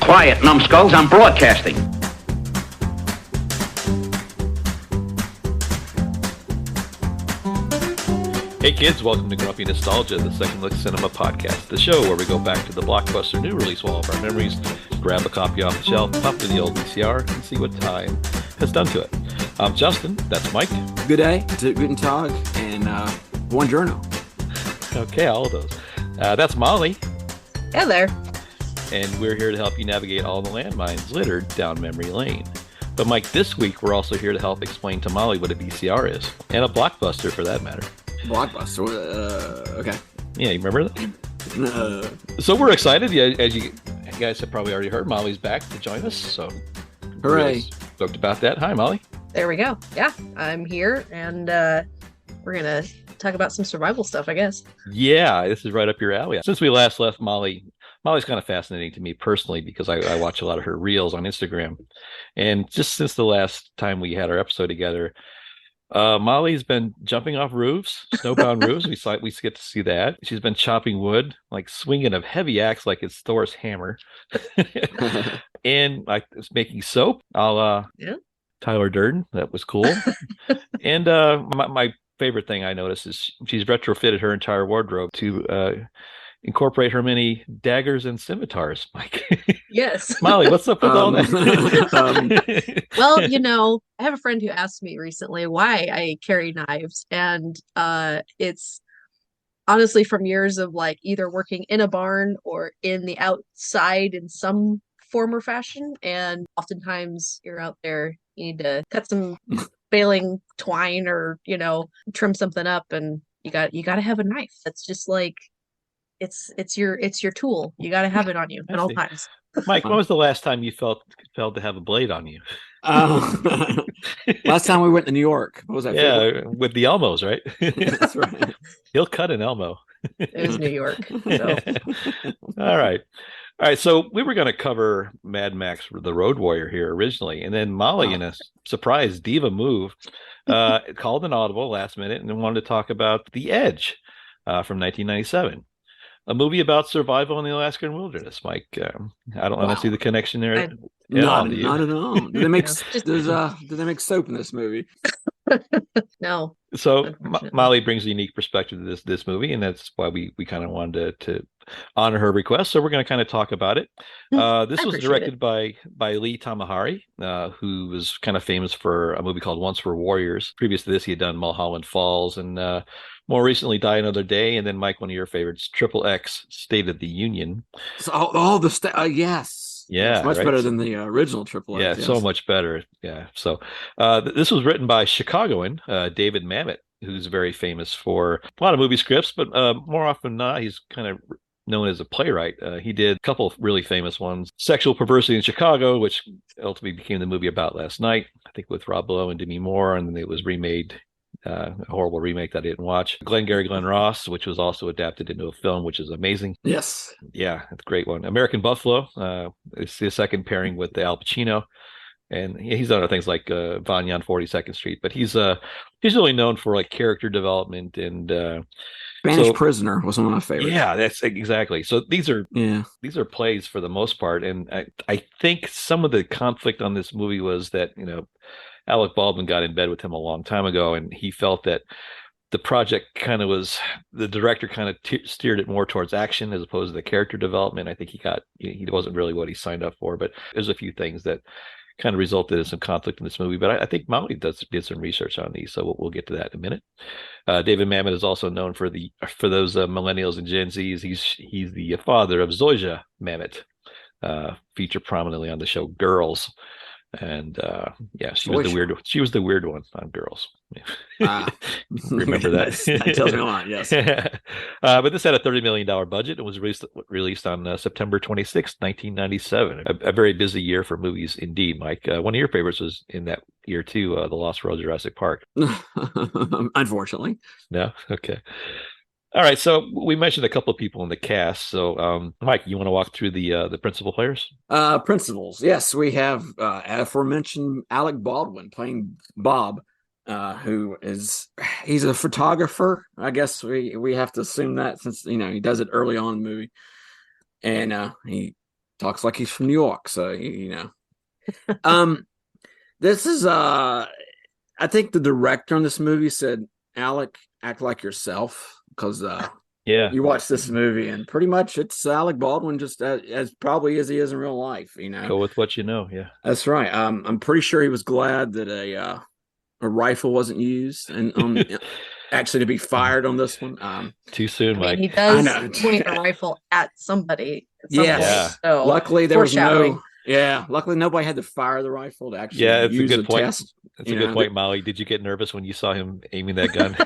Quiet, numbskulls, I'm broadcasting. Hey kids, welcome to Grumpy Nostalgia, the Second Look Cinema podcast, the show where we go back to the blockbuster new release wall of our memories, grab a copy off the shelf, pop to the old VCR, and see what time has done to it. I'm Justin, that's Mike. Good day, guten Tag, and buongiorno. Okay, all of those. That's Molly. Hello there. And we're here to help you navigate all the landmines littered down memory lane. But Mike, this week we're also here to help explain to Molly what a VCR is, and a blockbuster for that matter. Blockbuster, okay. Yeah, you remember that? So we're excited. Yeah, as you guys have probably already heard, Molly's back to join us. So hooray! Really stoked about that. Hi, Molly. There we go. Yeah, I'm here, and we're gonna talk about some survival stuff, I guess. Yeah, this is right up your alley. Since we last left, Molly's kind of fascinating to me personally because I watch a lot of her reels on Instagram, and just since the last time we had our episode together, Molly's been jumping off roofs, snowbound roofs. We get to see that. She's been chopping wood, like swinging a heavy axe like it's Thor's hammer, and like making soap, a la Tyler Durden. That was cool. And my favorite thing I noticed is she's retrofitted her entire wardrobe to incorporate her many daggers and scimitars. Mike. Yes. Molly, what's up with all that? Well, I have a friend who asked me recently why I carry knives, and it's honestly from years of like either working in a barn or in the outside in some form or fashion, and oftentimes you're out there, you need to cut some baling twine or trim something up, and you got to have a knife. That's just like it's your tool. You got to have it on you at all times. Mike, when was the last time you felt to have a blade on you? Last time we went to New York. What was that? Yeah, with the Elmos, right? That's right. He'll cut an Elmo. It was New York. So. All right. So we were going to cover Mad Max: The Road Warrior here originally, and then Molly, in a surprise diva move, called an audible last minute and wanted to talk about The Edge from 1997. A movie about survival in the Alaskan wilderness, Mike. I don't see the connection there. Not at all. Do they make soap in this movie? No. So Molly brings a unique perspective to this movie, and that's why we kind of wanted to honor her request. So we're going to kind of talk about it. This was directed by Lee Tamahori, who was kind of famous for a movie called Once Were Warriors. Previous to this, he had done Mulholland Falls, and more recently Die Another Day, and then Mike, one of your favorites, Triple X, State of the Union. So, yes. Yeah, it's much better than the original Triple X. Yeah, yes. So much better. Yeah. So this was written by Chicagoan David Mamet, who's very famous for a lot of movie scripts, but more often than not, he's kind of known as a playwright. He did a couple of really famous ones, Sexual Perversity in Chicago, which ultimately became the movie About Last Night, I think with Rob Lowe and Demi Moore, and then it was remade. A horrible remake that I didn't watch. Glengarry Glen Ross, which was also adapted into a film, which is amazing. Yes. Yeah, it's a great one. American Buffalo, it's the second pairing with Al Pacino. And he's done other things like Vanya on 42nd Street, but he's really known for like character development and Spanish Prisoner was one of my favorites. Yeah, that's exactly. So these are plays for the most part, and I think some of the conflict on this movie was that Alec Baldwin got in bed with him a long time ago, and he felt that the project the director kind of steered it more towards action as opposed to the character development. I think he wasn't really what he signed up for, but there's a few things that kind of resulted in some conflict in this movie. But I think Molly did some research on these, so we'll get to that in a minute. David Mamet is also known for those millennials and Gen Zs. He's the father of Zoja Mamet, featured prominently on the show Girls. And she was the weird one on Girls. Remember that? That tells me a lot. Yes. But this had a $30 million budget and was released on September 26, 1997. A very busy year for movies, indeed, Mike. One of your favorites was in that year too, The Lost World: Jurassic Park. Unfortunately. No. Okay. All right, so we mentioned a couple of people in the cast. So, Mike, you want to walk through the principal players? Principals, yes. We have aforementioned Alec Baldwin playing Bob, he's a photographer. I guess we have to assume that since he does it early on in the movie, and he talks like he's from New York, so you know. This is I think the director on this movie said, Alec, act like yourself, because Yeah. you watch this movie and pretty much it's Alec Baldwin just as probably as he is in real life, you know. Go with what you know. Yeah. That's right. I'm pretty sure he was glad that a rifle wasn't used and actually to be fired on this one. Too soon, I Mike. mean, he I does know. point a rifle at somebody at some Yes. point. Yeah. So Luckily there was foreshadowing. no. Yeah. Luckily nobody had to fire the rifle to actually Yeah, it's a use good a point. test. That's a good point, Molly. Did you get nervous when you saw him aiming that gun?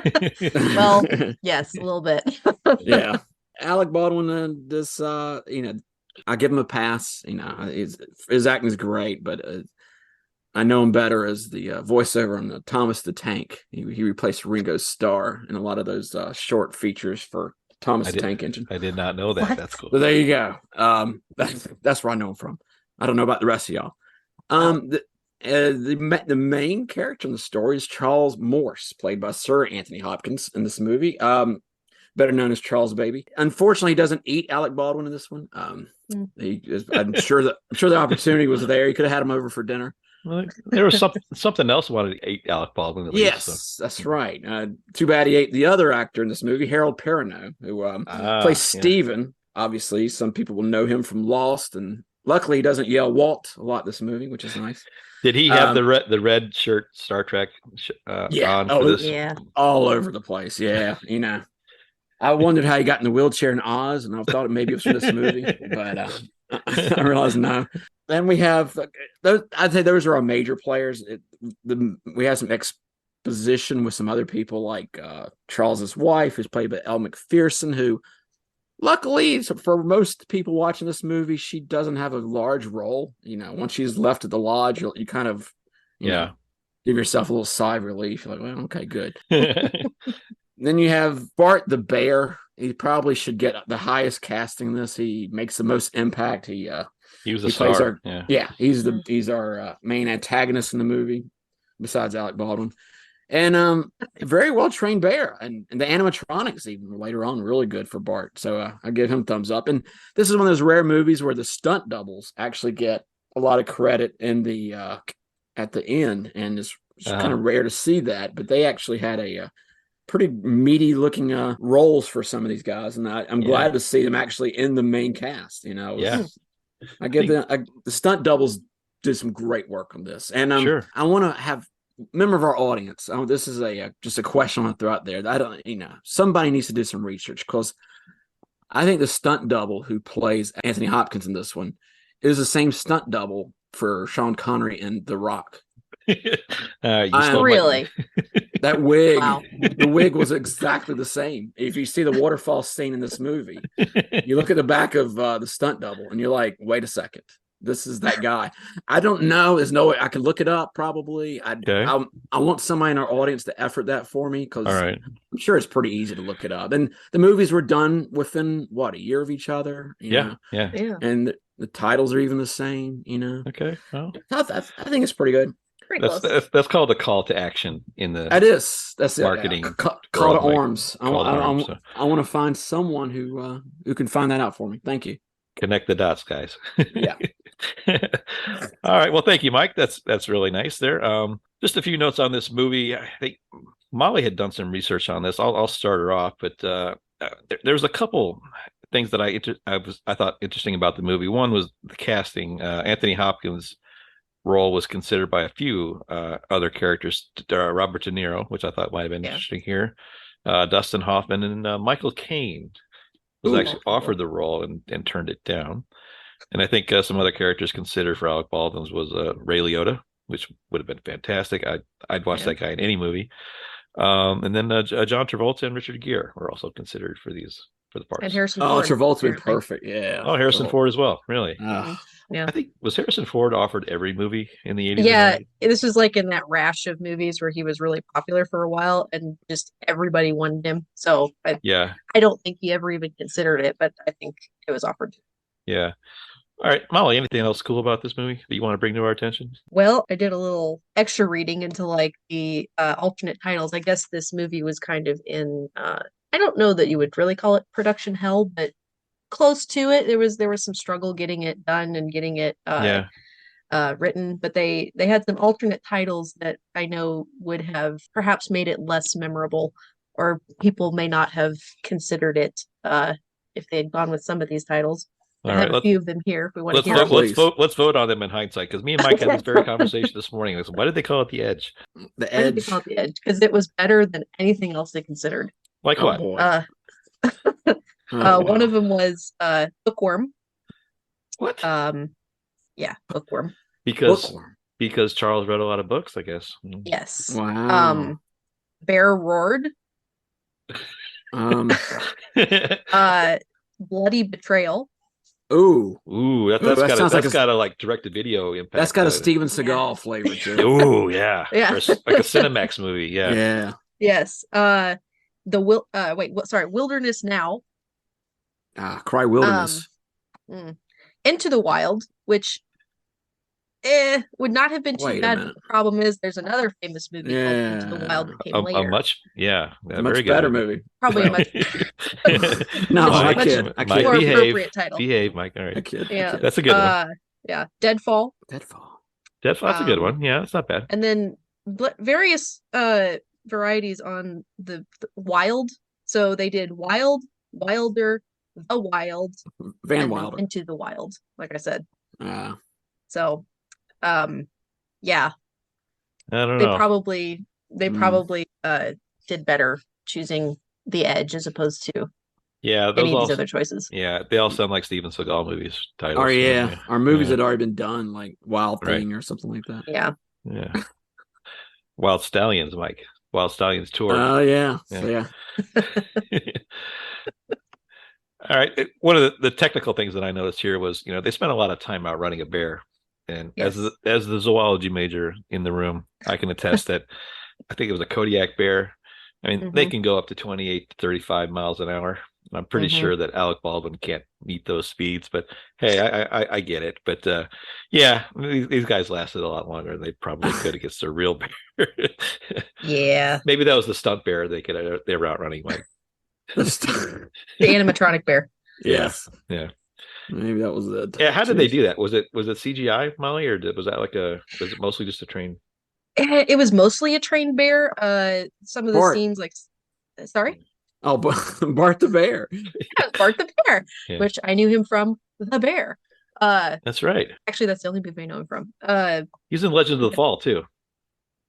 Well, yes, a little bit. Yeah. Alec Baldwin, this, you know, I give him a pass. You know, his acting is great, but I know him better as the voiceover on Thomas the Tank. He replaced Ringo Starr in a lot of those short features for Thomas the Tank Engine. I did not know that. What? That's cool. So there you go. That's where I know him from. I don't know about the rest of y'all. The main character in the story is Charles Morse, played by Sir Anthony Hopkins in this movie. Better known as Charles Baby. Unfortunately, he doesn't eat Alec Baldwin in this one. I'm sure the opportunity was there. He could have had him over for dinner. Well, there was something else wanted to eat Alec Baldwin. At Yes, least, so. that's right. Too bad he ate the other actor in this movie, Harold Perrineau, who plays Stephen. Obviously, some people will know him from Lost, and luckily he doesn't yell Walt a lot this movie, which is nice. Did he have the red shirt Star Trek on for this? Yeah. All over the place. Yeah, you know. I wondered how he got in the wheelchair in Oz, and I thought maybe it was from this movie, but I realized no. Then we have, I'd say those are our major players. We have some exposition with some other people, like Charles's wife, who's played by Elle McPherson, who, luckily for most people watching this movie, she doesn't have a large role. You know, once she's left at the lodge, you kind of, you know, give yourself a little sigh of relief. You're like, well, okay, good. Then you have Bart the Bear. He probably should get the highest casting in this. He makes the most impact. He was a star. He's our main antagonist in the movie, besides Alec Baldwin. And very well trained bear. And the animatronics even later on really good for Bart. So I give him thumbs up. And this is one of those rare movies where the stunt doubles actually get a lot of credit in the at the end, and it's kind of rare to see that. But they actually had a pretty meaty looking roles for some of these guys, and I'm glad to see them actually in the main cast. You know, I give the stunt doubles did some great work on this, and I want to have member of our audience. This is just a question I want to throw out there. I don't, you know, somebody needs to do some research, because I think the stunt double who plays Anthony Hopkins in this one is the same stunt double for Sean Connery in The Rock. Really? That wig, wow. The wig was exactly the same. If you see the waterfall scene in this movie, you look at the back of the stunt double and you're like, wait a second, this is that guy. I don't know. There's no way I can look it up. Probably. I want somebody in our audience to effort that for me, because I'm sure it's pretty easy to look it up. And the movies were done within a year of each other. You know? And the titles are even the same. You know. Okay. Well, I think it's pretty good. That's called a call to action in the that's marketing call to arms. I want to find someone who can find that out for me. Thank you. Connect the dots, guys. Yeah. All right. Well, thank you, Mike. That's really nice there. Just a few notes on this movie. I think Molly had done some research on this. I'll start her off, but there's a couple things that I thought interesting about the movie. One was the casting. Anthony Hopkins' role was considered by a few other characters, Robert De Niro, which I thought might have been interesting here, Dustin Hoffman, and Michael Caine was actually offered the role and turned it down. And I think some other characters considered for Alec Baldwin's was Ray Liotta, which would have been fantastic. I'd watch that guy in any movie. And then John Travolta and Richard Gere were also considered for the parts. And Harrison Ford. Travolta's been perfect. Yeah. Oh, Harrison Ford as well. Really? Yeah. I think, was Harrison Ford offered every movie in the 80s? Yeah, this was like in that rash of movies where he was really popular for a while, and just everybody wanted him. So I don't think he ever even considered it, but I think it was offered. Yeah. All right, Molly, anything else cool about this movie that you want to bring to our attention? Well, I did a little extra reading into like the alternate titles. I guess this movie was kind of in, I don't know that you would really call it production hell, but close to it. There was some struggle getting it done and getting it written, but they had some alternate titles that I know would have perhaps made it less memorable, or people may not have considered it if they had gone with some of these titles. I have a few of them here if we want to hear them. Let's vote on them in hindsight, because me and Mike had this very conversation this morning. I said, why did they call it The Edge? The Edge. They call it The Edge because it was better than anything else they considered. Like what? One of them was Bookworm. What? Yeah, Bookworm. Because Charles read a lot of books, I guess. Yes. Wow. Bear Roared. Bloody Betrayal. Ooh, that's got a like direct to video impact. That's got a Steven Seagal flavor to it. Ooh, yeah. Like a Cinemax movie. Yeah. Yeah. Yes. Wilderness Now. Cry Wilderness. Into the Wild, which would not have been too bad. But the problem is there's another famous movie called Into the Wild that came later. A much very better movie. Probably a much no, I kid. More appropriate title. Behave, Mike. All right. I kid. Yeah. That's a good one. Yeah. Deadfall. That's a good one. Yeah, that's not bad. And then various varieties on the Wild. So they did Wild, Wilder, The Wild, Van Wilder, Into the Wild, like I said. So yeah. I don't know. They probably did better choosing The Edge as opposed to any of these other choices. Yeah, they all sound like Steven Seagal movies titles. Oh yeah, our movies had already been done, like Wild Thing or something like that. Yeah. Yeah. Wild Stallions, Mike. Wild Stallions Tour. Oh yeah. All right. One of the technical things that I noticed here was, they spent a lot of time out running a bear. And as the zoology major in the room, I can attest that I think it was a Kodiak bear. I mean, they can go up to 28 to 35 miles an hour. I'm pretty sure that Alec Baldwin can't meet those speeds, but hey, I get it. But these guys lasted a lot longer than they probably could against a real bear. Yeah. Maybe that was the stunt bear they were outrunning, Mike. The animatronic bear. Yes. Yeah. Maybe that was it. Yeah. How did they do that? Was it CGI, Molly, or was it mostly just a train? It was mostly a trained bear. Some of the scenes, sorry. Oh, Bart the Bear. Yeah, Bart the Bear, which I knew him from The Bear. That's right. Actually, that's the only movie I know him from. He's in Legend of the Fall too,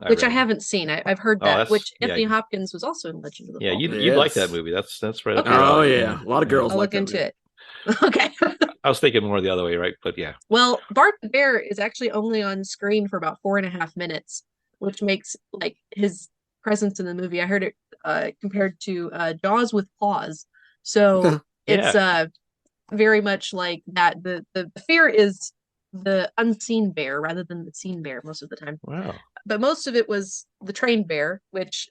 which I haven't seen. I've heard that. Which Anthony Hopkins was also in Legend of the Fall. Yeah, you'd like that movie. That's right. Okay. Oh yeah, a lot of girls. I'll look into it. Okay. I was thinking more the other way, right? But yeah. Well, Bart the Bear is actually only on screen for about 4.5 minutes, which makes his presence in the movie. I heard it compared to Jaws with claws. So it's very much like that. The fear is the unseen bear rather than the seen bear most of the time. Wow. But most of it was the trained bear, which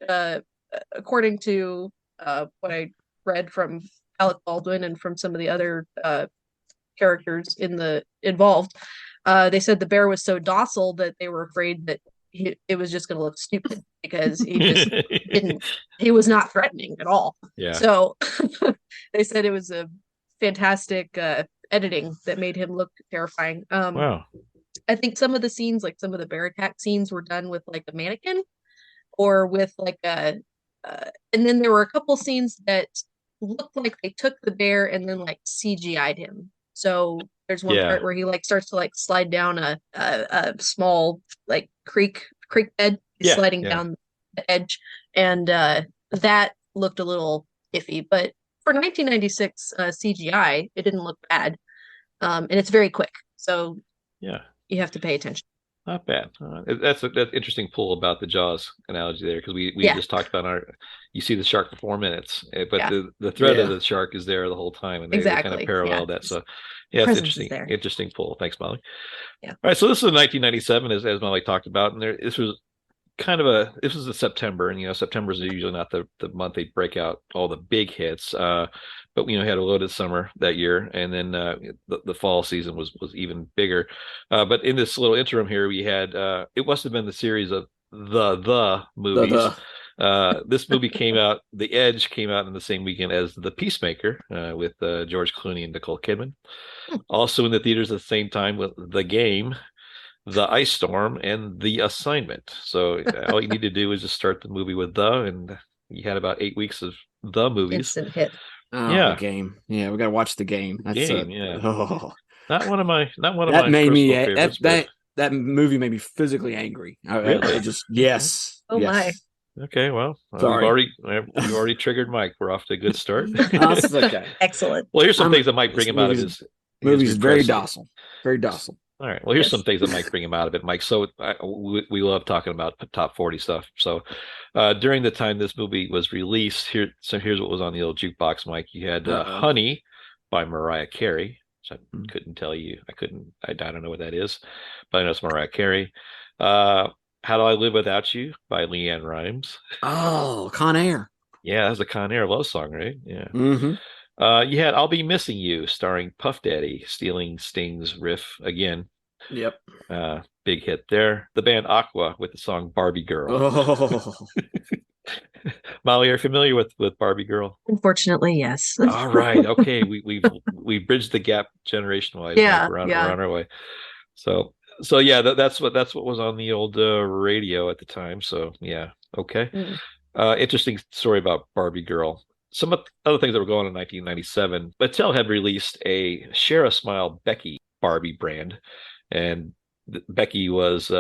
according to what I read from Alec Baldwin and from some of the other characters involved, they said the bear was so docile that they were afraid that it was just going to look stupid because he just he was not threatening at all. Yeah. So they said it was a fantastic editing that made him look terrifying. Wow. I think some of the scenes, like some of the bear attack scenes, were done with like a mannequin or with like and then there were a couple scenes that looked like they took the bear and then like CGI'd him. So there's one part where he like starts to like slide down a small like creek bed, sliding down the edge, and that looked a little iffy. But for 1996 CGI, it didn't look bad, and it's very quick. So you have to pay attention. Not bad. That's interesting pull about the Jaws analogy there, because we just talked about you see the shark for 4 minutes, but the threat of the shark is there the whole time, and they kind of parallel that. So it's interesting. Interesting pull. Thanks, Molly. Yeah. All right. So this is 1997, as Molly talked about, and this was in September, and September is usually not the month they break out all the big hits. But we had a loaded summer that year, and then the fall season was even bigger. But in this little interim here, we had it must have been the series of the movies. This movie came out, The Edge came out in the same weekend as The Peacemaker with George Clooney and Nicole Kidman. Also in the theaters at the same time with The Game, The Ice Storm, and The Assignment. So all you need to do is just start the movie with and you had about 8 weeks of the movies. Instant hit. Oh, Yeah. The Game. Yeah, we got to watch The Game. That's Game, yeah. Oh. Not one of my That made me that movie made me physically angry. Really? Yes. Oh yes. my. Okay, well, Sorry. we've already triggered Mike. We're off to a good start. That's okay. Excellent. Well, here's some things that might bring him out of his movie's very repressed- docile. Very docile. All right. Well, here's Yes. some things that might bring him out of it, Mike. So we love talking about top 40 stuff. So during the time this movie was released, here's what was on the old jukebox, Mike. You had Honey by Mariah Carey, which I couldn't tell you. I don't know what that is, but I know it's Mariah Carey. How Do I Live Without You by Leanne Rimes. Oh, Con Air. Yeah, that's a Con Air love song, right? Yeah. Mm-hmm. You had I'll Be Missing You, starring Puff Daddy, stealing Sting's riff again. Yep. Big hit there. The band Aqua with the song Barbie Girl. Oh. Molly, are you familiar with Barbie Girl? Unfortunately, yes. All right. Okay. We bridged the gap generation wise. Yeah, We're yeah. on our way. So yeah, that's what was on the old radio at the time. So yeah. Okay. Interesting story about Barbie Girl. Some other things that were going on in 1997. Mattel had released a Share a Smile Becky Barbie brand, and Becky was in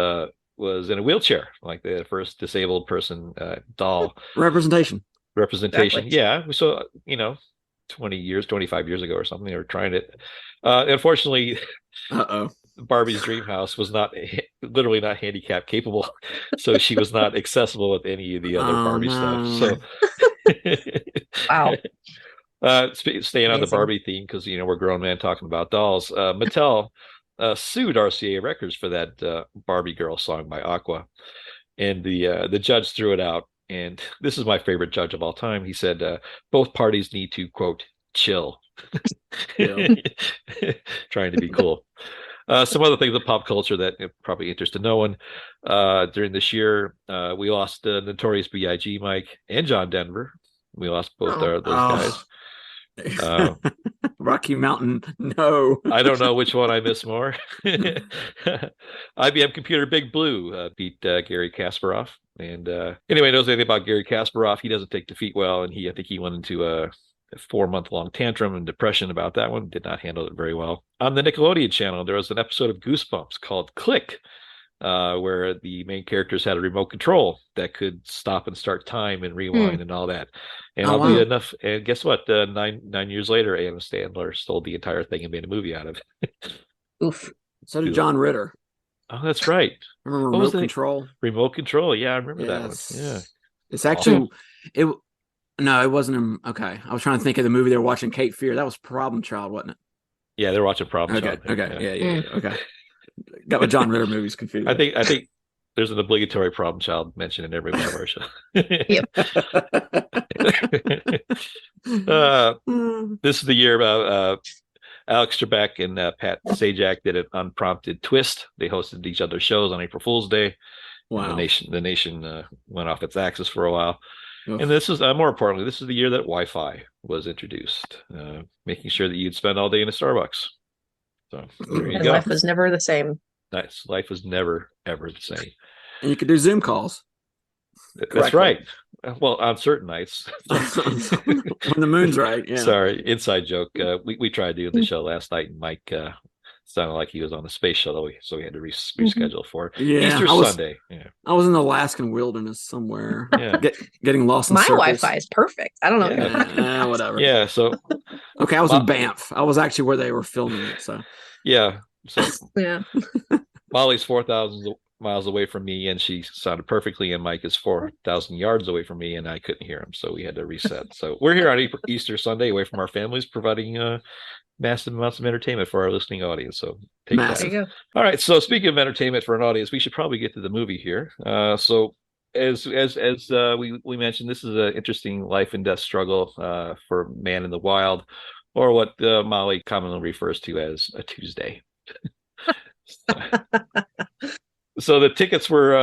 a wheelchair, like the first disabled person doll. Representation. Exactly. Yeah. So 25 years ago or something, they were trying it. Unfortunately, Barbie's dream house was literally not handicap capable, so she was not accessible with any of the other Barbie stuff. So Wow. Staying on the Barbie theme, because we're grown men talking about dolls. Mattel sued RCA Records for that Barbie Girl song by Aqua, and the judge threw it out. And this is my favorite judge of all time. He said both parties need to, quote, chill. Trying to be cool. Some other things in pop culture that probably interested no one. During this year, we lost Notorious B.I.G., Mike, and John Denver. We lost both those guys. Rocky Mountain, no. I don't know which one I miss more. IBM Computer Big Blue beat Gary Kasparov. And anyway, knows anything about Gary Kasparov, he doesn't take defeat well, and I think he went into a 4-month-long tantrum and depression about that one. Did not handle it very well. On the Nickelodeon channel, there was an episode of Goosebumps called Click, where the main characters had a remote control that could stop and start time and rewind and all that. And oddly enough, and guess what? 9 years later, Adam Sandler stole the entire thing and made a movie out of it. Oof. So did John Ritter. Oh, that's right. Remember Remote Control? Remote Control. Yeah, I remember that one. Yeah. It's actually No, it wasn't. Okay, I was trying to think of the movie they were watching. Cape Fear. That was Problem Child, wasn't it? Yeah, they're watching Problem Child. Okay. Yeah. Okay. Got my John Ritter movies confused. I think there's an obligatory Problem Child mentioned in every one of our shows. Yep. This is the year about Alex Trebek and Pat Sajak did an unprompted twist. They hosted each other's shows on April Fool's Day. Wow. The nation went off its axis for a while. Oof. And this is more importantly, this is the year that Wi-Fi was introduced, making sure that you'd spend all day in a Starbucks. So there you go. Life was never the same. Nice. Life was never ever the same. And you could do Zoom calls. That's right. Well, on certain nights. When the moon's right. Yeah. Sorry, inside joke. We tried doing the show last night, and Mike sounded like he was on the space shuttle, so we had to reschedule for Easter Sunday. Yeah. I was in the Alaskan wilderness somewhere. Yeah. Getting lost in my circles. Wi-Fi is perfect. I don't know. Whatever. Yeah. So. Okay, I was in Banff. I was actually where they were filming it. So. Yeah. So. Yeah. Molly's 4,000 miles away from me, and she sounded perfectly, and Mike is 4,000 yards away from me, and I couldn't hear him, so we had to reset. So we're here on Easter Sunday, away from our families, providing massive amounts of entertainment for our listening audience. So take that. There you go. All right. So speaking of entertainment for an audience, we should probably get to the movie here. So as we mentioned, this is an interesting life and death struggle for man in the wild, or what Molly commonly refers to as a Tuesday. So the tickets were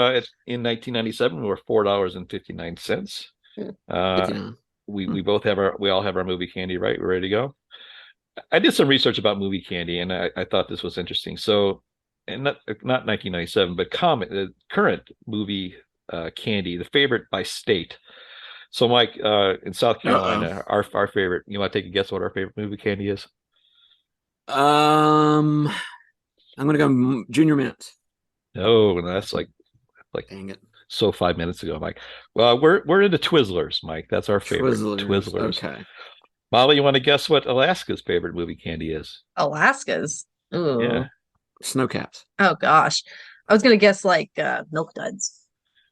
in 1997 were $4.59. We both have we all have our movie candy, right? We're ready to go. I did some research about movie candy, and I thought this was interesting. So, and not 1997, but the current movie candy, the favorite by state. So, Mike, in South Carolina, our favorite. You want to take a guess what our favorite movie candy is? I'm gonna go Junior Mint. No, that's like Dang it. So 5 minutes ago, Mike. Well, we're into Twizzlers, Mike. That's our favorite. Twizzlers. Okay. Molly, you want to guess what Alaska's favorite movie candy is? Alaska's. Ooh. Yeah. Snow Caps. Oh gosh. I was gonna guess like Milk Duds.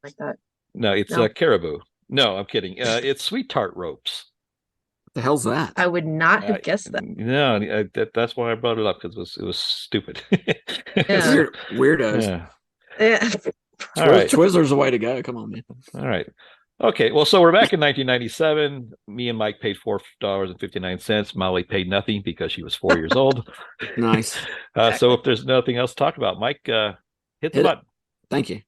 Like that. No, it's Caribou. No, I'm kidding. It's Sweet Tart Ropes. What the hell's that? I would not have guessed that. No, that's why I brought it up, because it was stupid. Yeah. Weirdos. Yeah. All right. Twizzlers the way to go. Come on, man. All right. Okay, well, so we're back in 1997. Me and Mike paid $4.59. Molly paid nothing because she was 4 years old. Nice. So if there's nothing else to talk about, Mike, hit the button. Thank you.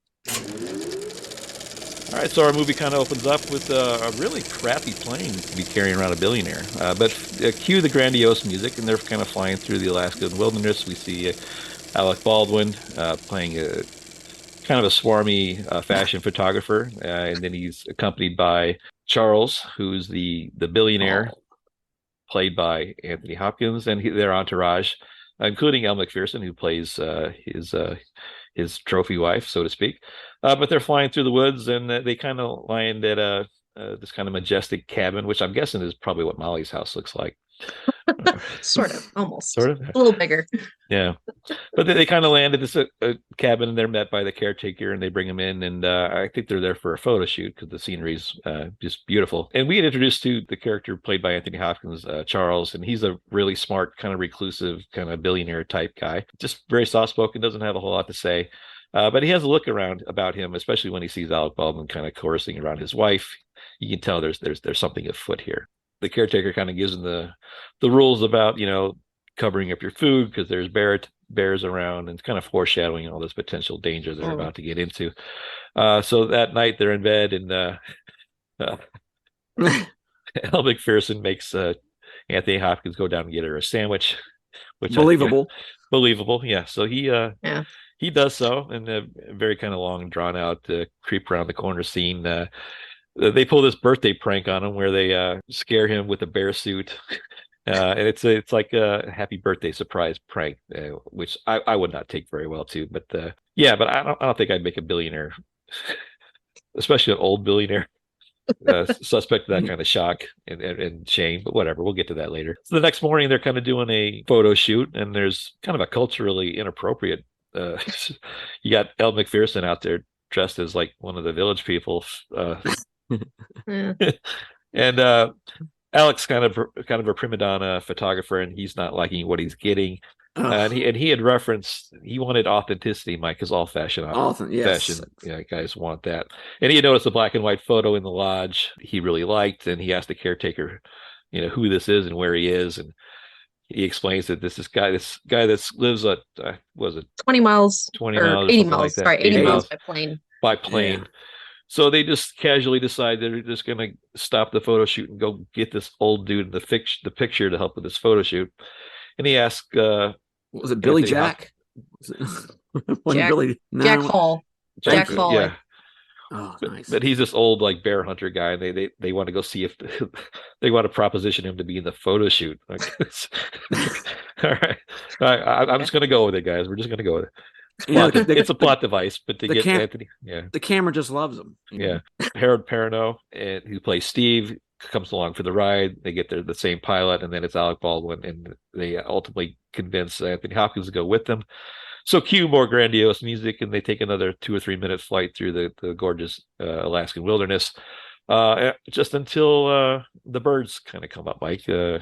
All right, so our movie kind of opens up with a really crappy plane to be carrying around a billionaire. But cue the grandiose music, and they're kind of flying through the Alaskan wilderness. We see Alec Baldwin playing a kind of a swarmy fashion photographer, and then he's accompanied by Charles, who's the billionaire, played by Anthony Hopkins, and their entourage, including Elle McPherson, who plays his trophy wife, so to speak. But they're flying through the woods, and they kind of land at this kind of majestic cabin, which I'm guessing is probably what Molly's house looks like. Sort of, almost. Sort of? A little bigger. Yeah. But they kind of land at this cabin, and they're met by the caretaker, and they bring them in, and I think they're there for a photo shoot because the scenery's just beautiful. And we get introduced to the character played by Anthony Hopkins, Charles, and he's a really smart, kind of reclusive, kind of billionaire type guy. Just very soft-spoken, doesn't have a whole lot to say. But he has a look around about him, especially when he sees Alec Baldwin kind of coercing around his wife. You can tell there's something afoot here. The caretaker kind of gives him the rules about, covering up your food because there's bears around, and it's kind of foreshadowing all this potential danger they're about to get into. So that night they're in bed, and Elle McPherson makes Anthony Hopkins go down and get her a sandwich, which believable. Believable, yeah. So he does so, and a very kind of long, drawn out creep around the corner scene. They pull this birthday prank on him where they scare him with a bear suit, and it's like a happy birthday surprise prank, which I would not take very well too. But but I don't think I'd make a billionaire, especially an old billionaire, suspect of that kind of shock and shame. But whatever, we'll get to that later. So the next morning they're kind of doing a photo shoot, and there's kind of a culturally inappropriate. You got Elle McPherson out there dressed as like one of the village people. And Alex kind of a prima donna photographer, and he's not liking what he's getting. And he had referenced he wanted authenticity, Mike, because all fashion guys want that. And he had noticed a black and white photo in the lodge he really liked, and he asked the caretaker, who this is and where he is, and he explains that this guy that lives at 20 miles, 80 miles. Like sorry, 80 miles by plane. Yeah. So they just casually decide they're just going to stop the photo shoot and go get this old dude in the picture to help with this photo shoot. And he asked, was it Billy Jack? Jack Hall. Jack Hall. Yeah. Oh, nice. But he's this old like bear hunter guy, and they want to go see if they want to proposition him to be in the photo shoot. All right. I'm just going to go with it, guys. We're just going to go with it. It's a plot device, but to get Anthony, the camera just loves him. Yeah, Harold Perrineau, who plays Steve, comes along for the ride. They get the same pilot, and then it's Alec Baldwin, and they ultimately convince Anthony Hopkins to go with them. So cue more grandiose music, and they take another 2 or 3 minute flight through the gorgeous Alaskan wilderness, just until the birds kind of come up, Mike. The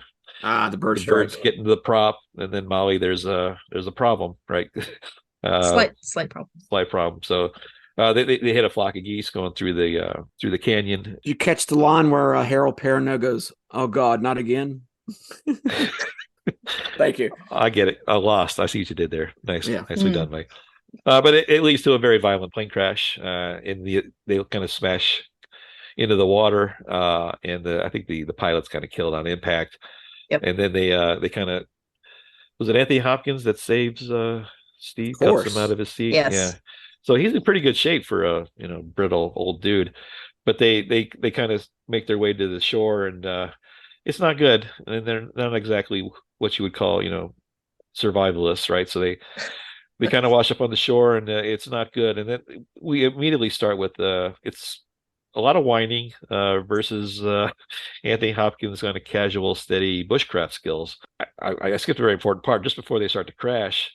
birds get into the prop, and then Molly, there's a problem, right? Slight problem. So they hit a flock of geese going through the canyon. Did you catch the line where Harold Perrineau goes, "Oh God, not again"? Thank you. I get it. I lost. I see what you did there. Nice, nicely done, Mike. But it leads to a very violent plane crash. They kind of smash into the water, and I think the pilot's kind of killed on impact. Yep. And then they kind of, was it Anthony Hopkins that saves Steve, Of cuts course. him out of his seat? Yes. Yeah. So he's in pretty good shape for a brittle old dude. But they kind of make their way to the shore, and it's not good. And they're not exactly what you would call survivalists, right? So they kind of wash up on the shore, and it's not good. And then we immediately start with it's a lot of whining versus Anthony Hopkins' kind of casual, steady bushcraft skills. I skipped a very important part. Just before they start to crash,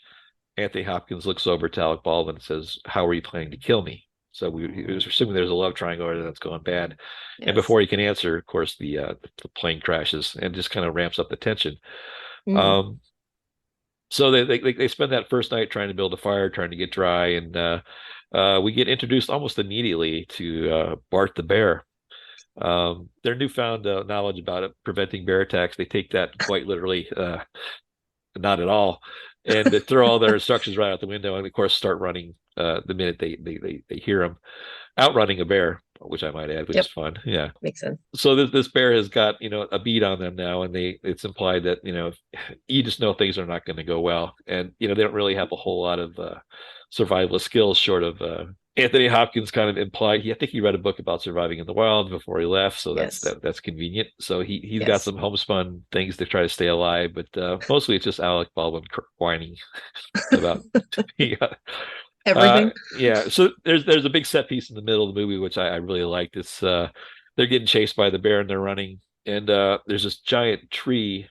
Anthony Hopkins looks over to Alec Baldwin and says, "How are you planning to kill me?" So we was assuming there's a love triangle there that's going bad. Yes. And before he can answer, of course, the plane crashes and just kind of ramps up the tension. Mhm. So they spend that first night trying to build a fire, trying to get dry, and we get introduced almost immediately to Bart the bear. Their newfound knowledge about it, preventing bear attacks, they take that quite literally, not at all, and they throw all their instructions right out the window, and of course start running the minute they hear them outrunning a bear, which I might add, which Yep. is fun. Yeah. Makes sense. So this bear has got a beat on them now, and it's implied that you just know things are not going to go well, and they don't really have a whole lot of survival skills short of Anthony Hopkins kind of implied. I think he read a book about surviving in the wild before he left, so Yes. that's convenient. So he's got Yes. some homespun things to try to stay alive, but mostly it's just Alec Baldwin whining about Everything. yeah. So there's a big set piece in the middle of the movie which I really liked. It's they're getting chased by the bear and they're running, and there's this giant tree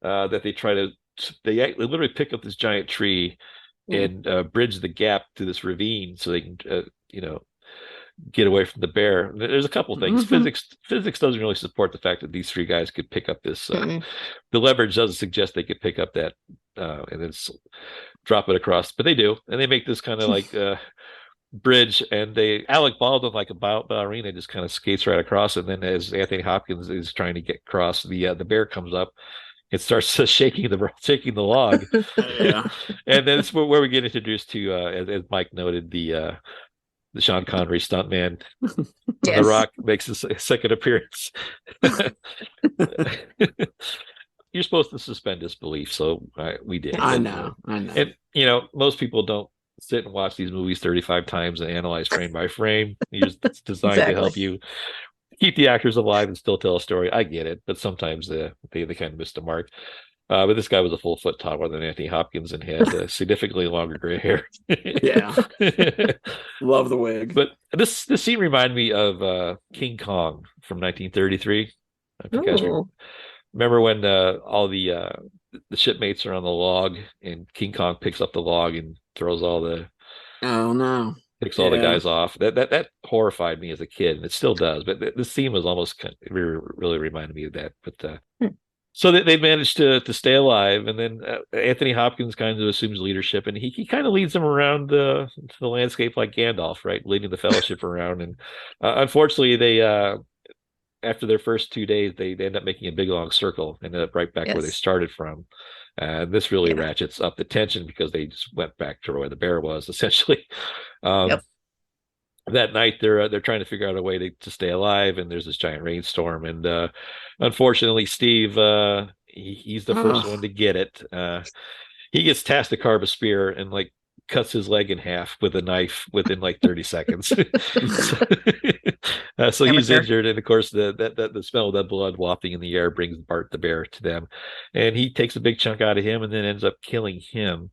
that they literally pick up this giant tree and bridge the gap to this ravine so they can get away from the bear. There's a couple things. Physics doesn't really support the fact that these three guys could pick up this. The leverage doesn't suggest they could pick up that and then drop it across, but they do, and they make this kind of like bridge, and Alec Baldwin, like a ballerina, just kind of skates right across, and then as Anthony Hopkins is trying to get across, the bear comes up. It starts shaking the log. Yeah. And then it's where we get introduced to, as Mike noted, the Sean Connery stuntman. Yes. The Rock makes his second appearance. You're supposed to suspend disbelief, so we did. I know. And most people don't sit and watch these movies 35 times and analyze frame by frame. It's designed to help you keep the actors alive and still tell a story. I get it, but sometimes they kind of missed a mark. But this guy was a full foot taller than Anthony Hopkins and had significantly longer gray hair. Yeah. Love the wig. But this scene reminded me of King Kong from 1933. I think you guys remember when all the shipmates are on the log and King Kong picks up the log and throws all the picks all the guys off. That horrified me as a kid, and it still does. But this scene was almost really reminded me of that. But so they managed to stay alive, and then Anthony Hopkins kind of assumes leadership, and he kind of leads them around the landscape like Gandalf, right, leading the Fellowship around. And unfortunately, they after their first 2 days, they end up making a big long circle, and ended up right back where they started from. This really ratchets up the tension because they just went back to where the bear was, essentially. That night, they're trying to figure out a way to stay alive, and there's this giant rainstorm. And unfortunately, Steve, he's the first one to get it. He gets tasked to carve a spear and cuts his leg in half with a knife within 30 seconds. So he's injured, and of course the smell of that blood wafting in the air brings Bart the bear to them, and he takes a big chunk out of him and then ends up killing him,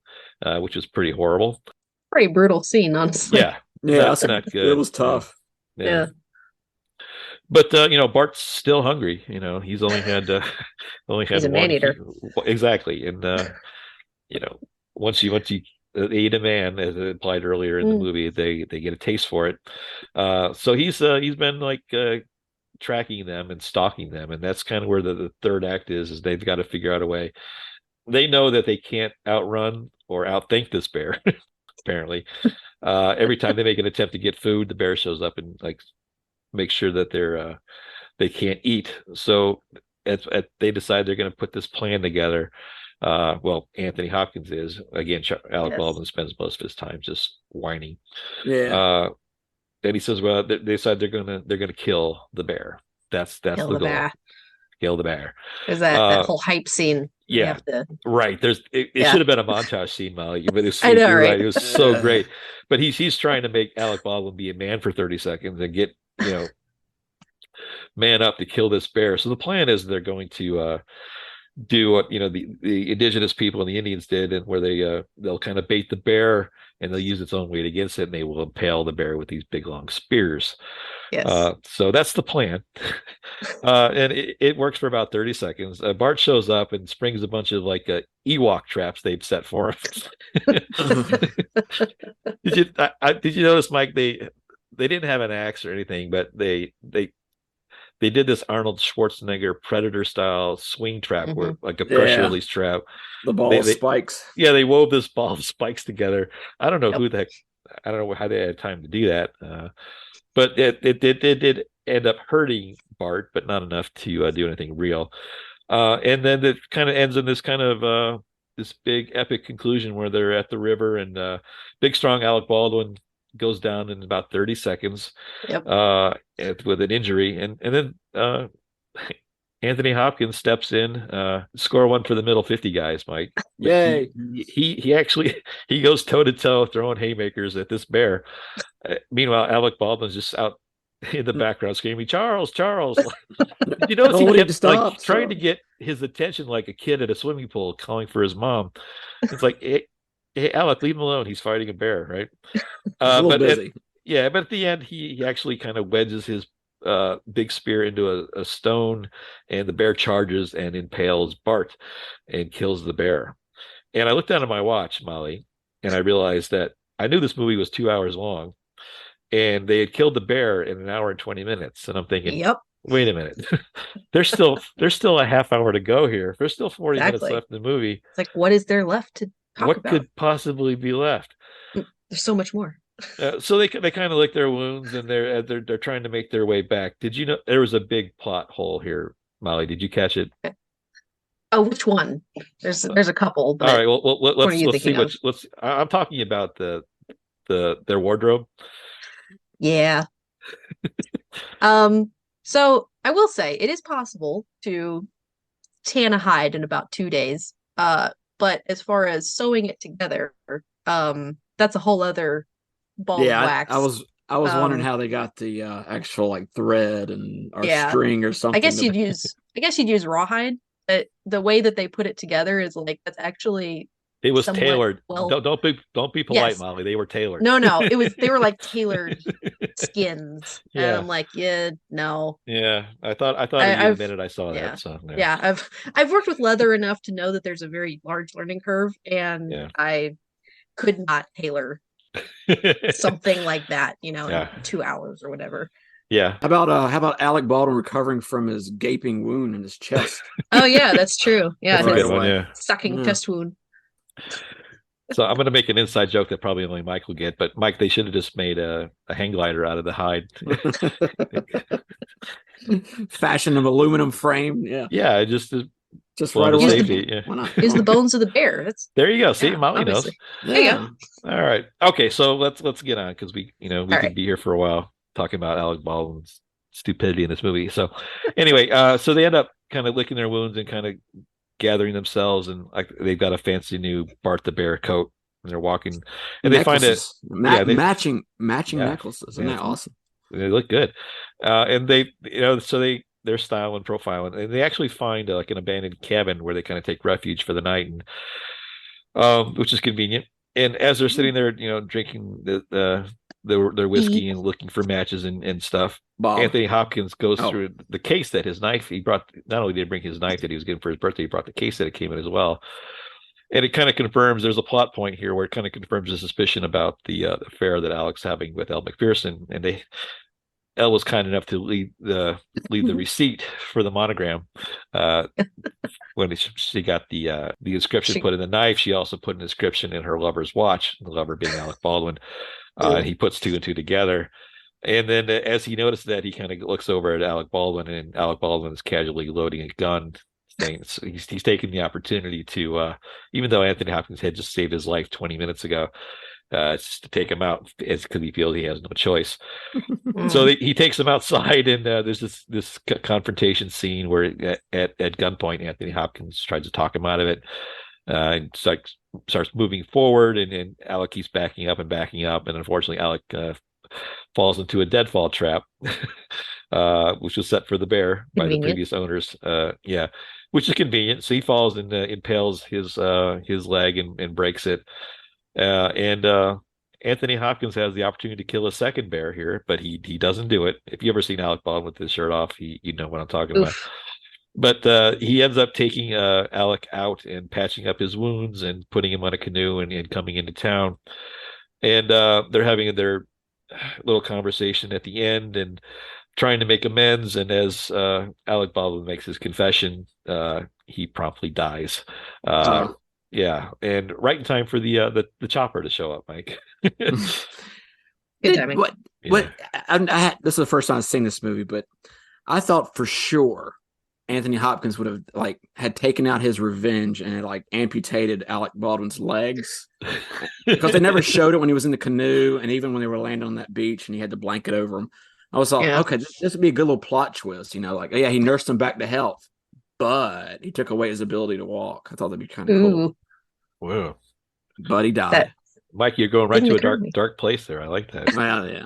which was pretty horrible. Pretty brutal scene, honestly. Yeah, that's not good. It was tough. Yeah. But Bart's still hungry. He's only had he's a man-eater. Exactly, and once you eat a man, as implied earlier in the movie, they get a taste for it. So he's been tracking them and stalking them, and that's kind of where the third act is they've got to figure out a way. They know that they can't outrun or outthink this bear. Apparently, every time they make an attempt to get food, the bear shows up and makes sure that they can't eat. So they decide they're going to put this plan together. Well, Anthony Hopkins is. Again, Alec Yes. Baldwin spends most of his time just whining. Yeah. Then he says, "Well, they decide they're gonna kill the bear. That's Kill the the goal. bear. Kill the bear." There's that Uh, whole hype scene. We yeah, have to. right. It Yeah. should have been a montage scene, Molly. But I know, you're right? right. It was so great. But he's trying to make Alec Baldwin be a man for 30 seconds and get man up to kill this bear. So the plan is they're going to do what the indigenous people and the Indians did, and where they'll kind of bait the bear and they'll use its own weight against it, and they will impale the bear with these big long spears. Yes. So that's the plan. And it works for about 30 seconds. Bart shows up and springs a bunch of like Ewok traps they've set for him. Did you notice, Mike? They didn't have an axe or anything, but they did this Arnold Schwarzenegger Predator style swing trap, where like a pressure release trap. The ball of spikes. Yeah, they wove this ball of spikes together. I don't know who the heck. I don't know how they had time to do that. But it did end up hurting Bart, but not enough to do anything real. And then it kind of ends in this kind of this big epic conclusion where they're at the river, and big strong Alec Baldwin goes down in about 30 seconds with an injury, and then Anthony Hopkins steps in, score one for the middle 50 guys, Mike. Yay. He actually goes toe to toe throwing haymakers at this bear. Meanwhile, Alec Baldwin's just out in the background screaming, "Charles, Charles!" You notice he kept trying to get his attention like a kid at a swimming pool calling for his mom. It's like, hey, Alec, leave him alone. He's fighting a bear, right? A little busy. But at the end, he actually kind of wedges his big spear into a stone, and the bear charges and impales Bart and kills the bear. And I looked down at my watch, Molly, and I realized that I knew this movie was 2 hours long, and they had killed the bear in 1 hour and 20 minutes. And I'm thinking, wait a minute, there's still a half hour to go here. There's still 40 minutes left in the movie. It's like, what is there left to talk what about? Could possibly be left? There's so much more. So they kind of lick their wounds, and they're trying to make their way back. Did you know there was a big plot hole here, Molly? Did you catch it? Oh, which one? There's a couple. But all right. Well, let's see. I'm talking about their wardrobe. Yeah. So I will say it is possible to tan a hide in about 2 days. But as far as sewing it together, that's a whole other ball of wax. I was wondering how they got the actual like thread or string or something. I guess you'd use rawhide. The way that they put it together is like that's actually it was tailored. Don't be polite, yes. Molly. They were tailored. No, they were like tailored skins. Yeah. And I'm like, no. Yeah, I thought the minute I saw that. So yeah, I've worked with leather enough to know that there's a very large learning curve, and I could not tailor something like that, in 2 hours or whatever. Yeah. How about Alec Baldwin recovering from his gaping wound in his chest? Oh yeah, that's true. Yeah, that's a good one, sucking chest wound. So I'm going to make an inside joke that probably only Mike will get, but Mike, they should have just made a hang glider out of the hide. Fashion an aluminum frame. Yeah, just right away. Safety. Use the bones of the bear. There you go. See, Molly obviously. knows. There you go. All right. Okay, so let's get on, because we could be here for a while talking about Alec Baldwin's stupidity in this movie. So anyway, so they end up kind of licking their wounds and kind of gathering themselves, and like they've got a fancy new Bart the Bear coat, and they're walking, and necklaces. They find it matching necklaces. Isn't that awesome? They look good, and they they're styling, profiling, and they actually find like an abandoned cabin where they kind of take refuge for the night, and which is convenient. And as they're sitting there, drinking their whiskey and looking for matches and stuff, Anthony Hopkins goes through the case that his knife he brought. Not only did he bring his knife that he was getting for his birthday, he brought the case that it came in as well. And it kind of confirms there's a plot point here where it kind of confirms the suspicion about the affair that Alec's having with Elle McPherson, and Elle was kind enough to leave the receipt for the monogram. When she got the inscription put in the knife, she also put an inscription in her lover's watch, the lover being Alec Baldwin. And he puts two and two together. And then as he noticed that, he kind of looks over at Alec Baldwin, and Alec Baldwin is casually loading a gun, thing. So he's taking the opportunity to, even though Anthony Hopkins had just saved his life 20 minutes ago, it's just to take him out because he feels he has no choice. So he takes him outside, and there's this confrontation scene where at gunpoint, Anthony Hopkins tries to talk him out of it. And starts moving forward, and Alec keeps backing up, and unfortunately, Alec falls into a deadfall trap, which was set for the bear by the previous owners. Which is convenient. So he falls and impales his leg and breaks it. Anthony Hopkins has the opportunity to kill a second bear here, but he doesn't do it. If you ever seen Alec Baldwin with his shirt off, you know what I'm talking about. But he ends up taking Alec out and patching up his wounds and putting him on a canoe and coming into town. And they're having their little conversation at the end and trying to make amends. And as Alec Baldwin makes his confession, he promptly dies. Yeah, and right in time for the chopper to show up, Mike. Good timing. What? This is the first time I've seen this movie, but I thought for sure Anthony Hopkins would have had taken out his revenge and had amputated Alec Baldwin's legs, because they never showed it when he was in the canoe, and even when they were landing on that beach and he had the blanket over him. I was like, okay, this would be a good little plot twist, he nursed him back to health, but he took away his ability to walk. I thought that'd be kind of cool. Wow. But he died. Mike, you're going right to a dark place there. I like that. Well, yeah.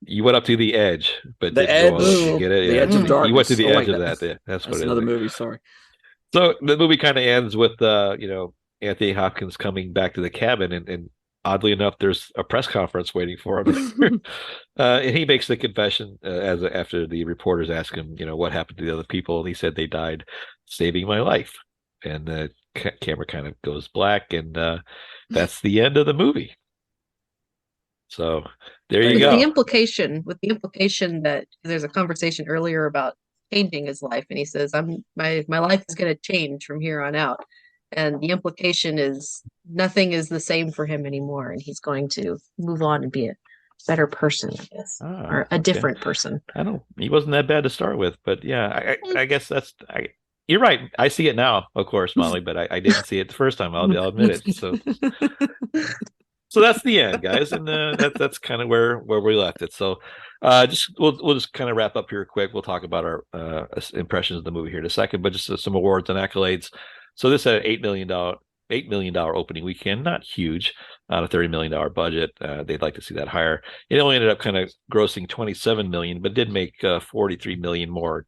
You went up to the edge, but the edge. Get it? The edge of darkness. You went to the edge of that. that. That's what it is. Another movie. Sorry. So the movie kind of ends with Anthony Hopkins coming back to the cabin, and oddly enough, there's a press conference waiting for him. And he makes the confession after the reporters ask him, what happened to the other people, and he said they died saving my life. And the camera kind of goes black, and that's the end of the movie. So there you go. With the implication that there's a conversation earlier about changing his life, and he says, my life is going to change from here on out. And the implication is nothing is the same for him anymore, and he's going to move on and be a better person, I guess, or a different person. He wasn't that bad to start with, but yeah, I guess you're right. I see it now, of course, Molly, but I didn't see it the first time. I'll admit it. So that's the end, guys, and that's kind of where we left it. So we'll just kind of wrap up here quick. We'll talk about our impressions of the movie here in a second, but just some awards and accolades. So this had $8 million opening weekend, not huge on a $30 million budget. They'd like to see that higher. It only ended up kind of grossing $27 million, but did make $43 million more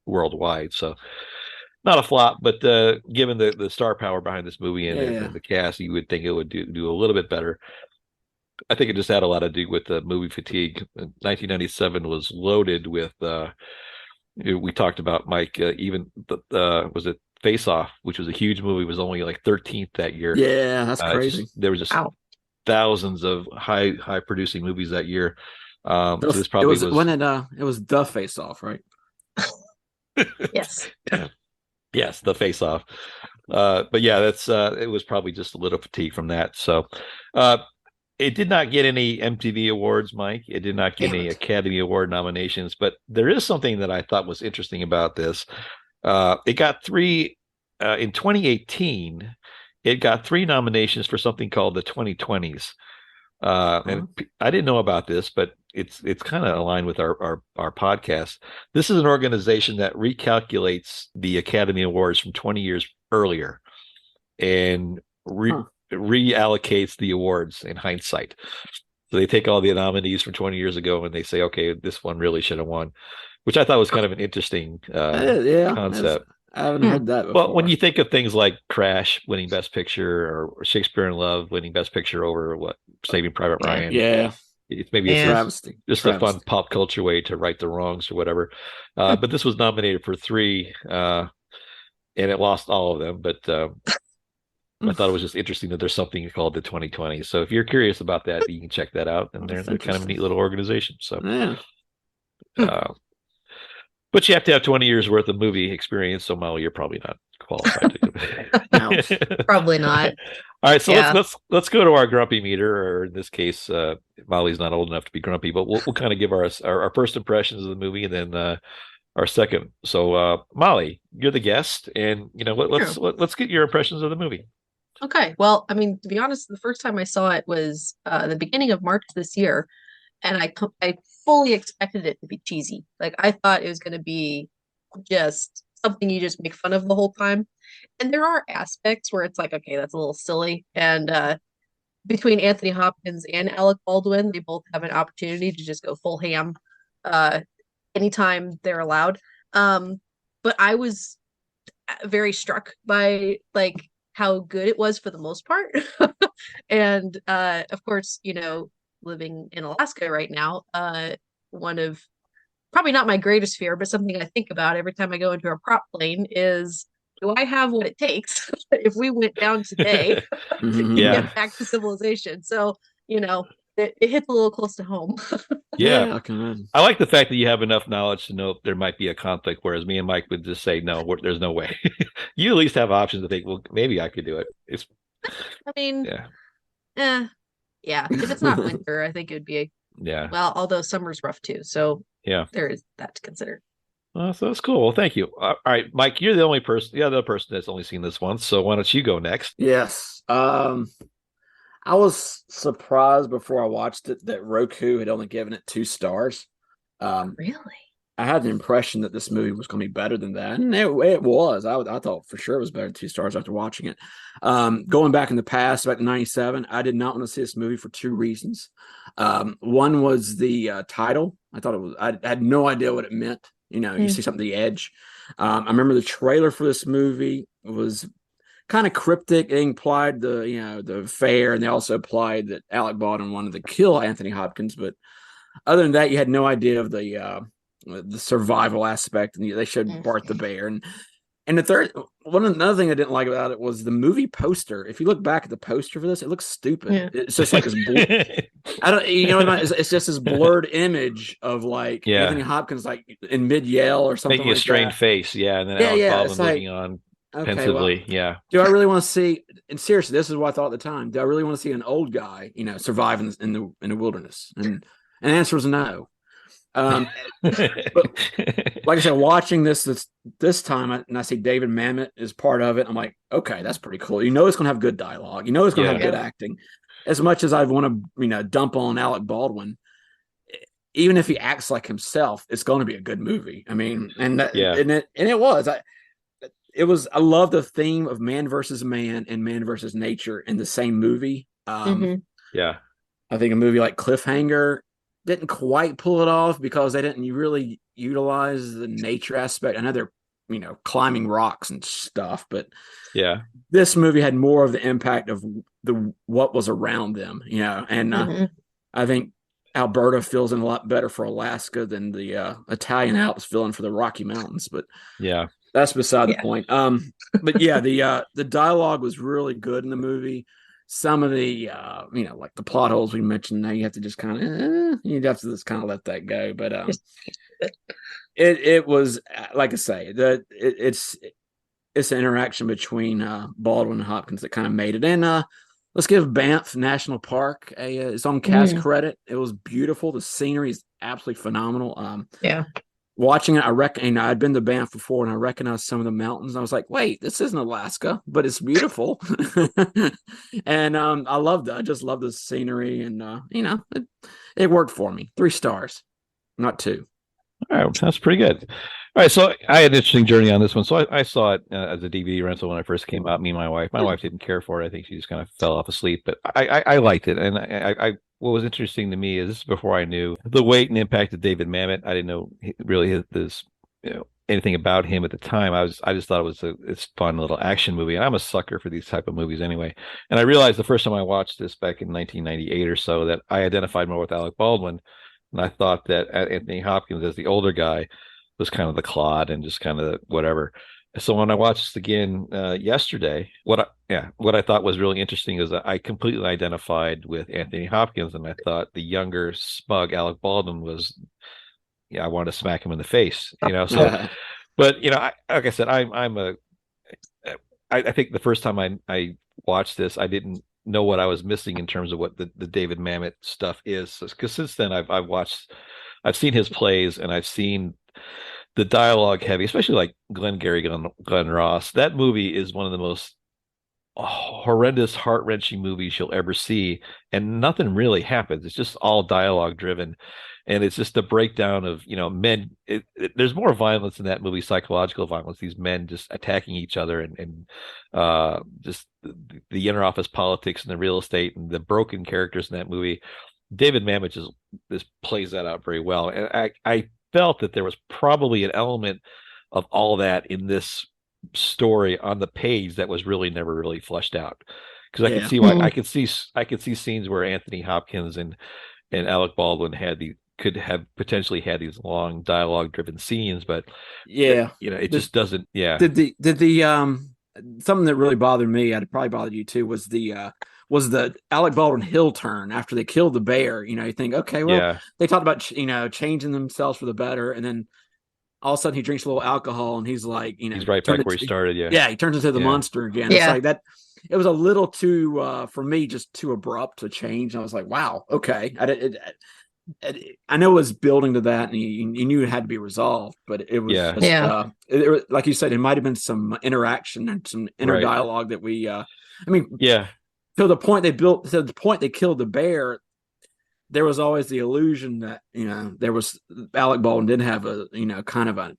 worldwide. So not a flop, but given the star power behind this movie and the cast, you would think it would do a little bit better. I think it just had a lot to do with the movie fatigue. 1997 was loaded with we talked about, Mike, even was it Face Off, which was a huge movie, was only 13th that year. Yeah, that's crazy. There was just thousands of high producing movies that year. So this probably it was the Face Off, right? Yes. Yes, the Face Off. But yeah, that's it was probably just a little fatigue from that. So it did not get any MTV awards, Mike. It did not get any Academy Award nominations, but there is something that I thought was interesting about this. It got 3 in 2018. It got 3 nominations for something called the 2020s. And I didn't know about this, but it's kind of aligned with our podcast. This is an organization that recalculates the Academy Awards from 20 years earlier and reallocates the awards in hindsight. So they take all the nominees from 20 years ago and they say, okay, this one really should have won, which I thought was kind of an interesting concept. I haven't heard that before. Well, when you think of things like Crash winning Best Picture or Shakespeare in Love winning Best Picture over Saving Private Ryan. Yeah. It's just a fun pop culture way to right the wrongs or whatever. But this was nominated for 3 and it lost all of them. But I thought it was just interesting that there's something called the 2020. So if you're curious about that, you can check that out. And they're kind of a neat little organization. So, but you have to have 20 years worth of movie experience. So Molly, you're probably not qualified to Probably not. All right, so let's go to our grumpy meter, or in this case, Molly's not old enough to be grumpy, but we'll kind of give our first impressions of the movie, and then our second. So, Molly, you're the guest, and let's get your impressions of the movie. Okay. Well, I mean, to be honest, the first time I saw it was the beginning of March this year, and I fully expected it to be cheesy. Like I thought it was going to be just something you just make fun of the whole time. And there are aspects where it's like, okay, that's a little silly. And between Anthony Hopkins and Alec Baldwin, they both have an opportunity to just go full ham anytime they're allowed. But I was very struck by like how good it was for the most part. And of course, living in Alaska right now, one of probably not my greatest fear, but something I think about every time I go into a prop plane is, do I have what it takes if we went down today to get back to civilization? So, it hits a little close to home. Yeah. I like the fact that you have enough knowledge to know there might be a conflict, whereas me and Mike would just say, no, there's no way. You at least have options to think, well, maybe I could do it. I mean, yeah. If it's not winter, I think it would be well, although summer's rough too. So there is that to consider. So that's cool. Well, thank you. All right, Mike, you're the other person that's only seen this once. So why don't you go next? Yes. I was surprised before I watched it that Roku had only given it 2 stars. Really? I had the impression that this movie was going to be better than that, and it was. I thought for sure it was better than 2 stars after watching it. Going back in the past, back in '97, I did not want to see this movie for 2 reasons. One was the title. I thought it was. I had no idea what it meant. You see something, The Edge. I remember the trailer for this movie was kind of cryptic. It implied the fair, and they also implied that Alec Baldwin wanted to kill Anthony Hopkins. But other than that, you had no idea of the survival aspect, and they showed Bart the bear. And the third another thing I didn't like about it was the movie poster. If you look back at the poster for this, it looks stupid. Yeah. It's just like this. It's just this blurred image of like Anthony Hopkins like in mid yell or something, making a strained face, and then Alec Baldwin looking on pensively. Well, do I really want to see? And seriously, this is what I thought at the time. Do I really want to see an old guy, survive in the wilderness? And the answer was no. But like I said, watching this time, and I see David Mamet is part of it, I'm like, okay, that's pretty cool. It's going to have good dialogue. It's going to have good acting. As much as I want to, dump on Alec Baldwin, even if he acts like himself, it's going to be a good movie. I mean, and it was. I love the theme of man versus man and man versus nature in the same movie. I think a movie like Cliffhanger didn't quite pull it off because they didn't really utilize the nature aspect. I know they're, climbing rocks and stuff, but this movie had more of the impact of what was around them, and I think Alberta fills in a lot better for Alaska than the Italian Alps fill in for the Rocky Mountains, but that's beside the point. But the dialogue was really good in the movie. Some of the, like the plot holes we mentioned, now you have to just kind of, let that go. But it was, like I say, it's an interaction between Baldwin and Hopkins that kind of made it. And let's give Banff National Park its own cast credit. It was beautiful. The scenery is absolutely phenomenal. Watching it, I reckon, I'd been to Banff before, and I recognized some of the mountains. I was like, wait, this isn't Alaska, but it's beautiful. And I loved it. I just love the scenery, and it worked for me. 3 stars, not 2. All right, that's pretty good. All right, so I had an interesting journey on this one. So I saw it as a DVD rental when I first came out. Me and my wife. My wife didn't care for it. I think she just kind of fell off asleep. But I liked it, and I what was interesting to me is this is before I knew the weight and impact of David Mamet. I didn't know really anything about him at the time. I just thought it was it's fun little action movie, and I'm a sucker for these type of movies anyway. And I realized the first time I watched this back in 1998 or so that I identified more with Alec Baldwin, and I thought that Anthony Hopkins as the older guy was kind of the clod and just kind of whatever. So when I watched this again yesterday, what I thought was really interesting is that I completely identified with Anthony Hopkins, and I thought the younger smug Alec Baldwin was, I wanted to smack him in the face, So, but like I said, I think the first time I watched this, I didn't know what I was missing in terms of what the David Mamet stuff is, because since then I've seen his plays, and I've seen the dialogue heavy, especially like Glengarry Glenn Ross. That movie is one of the most horrendous, heart-wrenching movies you'll ever see, and nothing really happens. It's just all dialogue driven, and it's just a breakdown of men. There's more violence in that movie, psychological violence. These men just attacking each other, and just the interoffice politics and the real estate and the broken characters in that movie. David Mamet just plays that out very well, and I felt that there was probably an element of all that in this story on the page that was really never really fleshed out, because I could see why I could see scenes where Anthony Hopkins and Alec Baldwin could have potentially had these long dialogue driven scenes, but it just doesn't. Did the something that really bothered me, I'd probably bothered you too, was the Alec Baldwin hill turn after they killed the bear. You think, okay, well, they talked about changing themselves for the better, and then all of a sudden he drinks a little alcohol and he's like, he's right back where he started. He turns into the monster again. It's like that. It was a little too for me, just too abrupt to change. And I was like, wow, okay. I know it was building to that, and you knew it had to be resolved, but it was it, like you said, it might have been some interaction and some inner dialogue that we to the point they killed the bear. There was always the illusion that there was Alec Baldwin did have a kind of a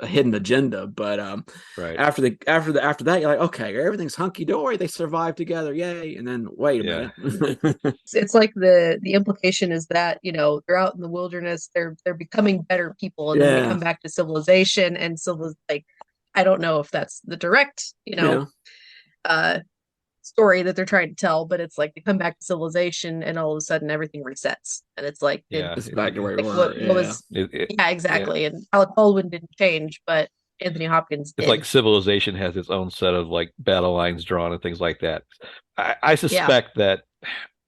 hidden agenda, but after that you're like, okay, everything's hunky dory, they survived together, yay! And then wait a minute, it's like the implication is that they're out in the wilderness, they're becoming better people, and then they come back to civilization, and like I don't know if that's the direct story that they're trying to tell, but it's like they come back to civilization and all of a sudden everything resets, and it's like it's back to where we were. Exactly. And Alec Baldwin didn't change, but Anthony Hopkins did. It's like civilization has its own set of like battle lines drawn and things like that. I suspect that,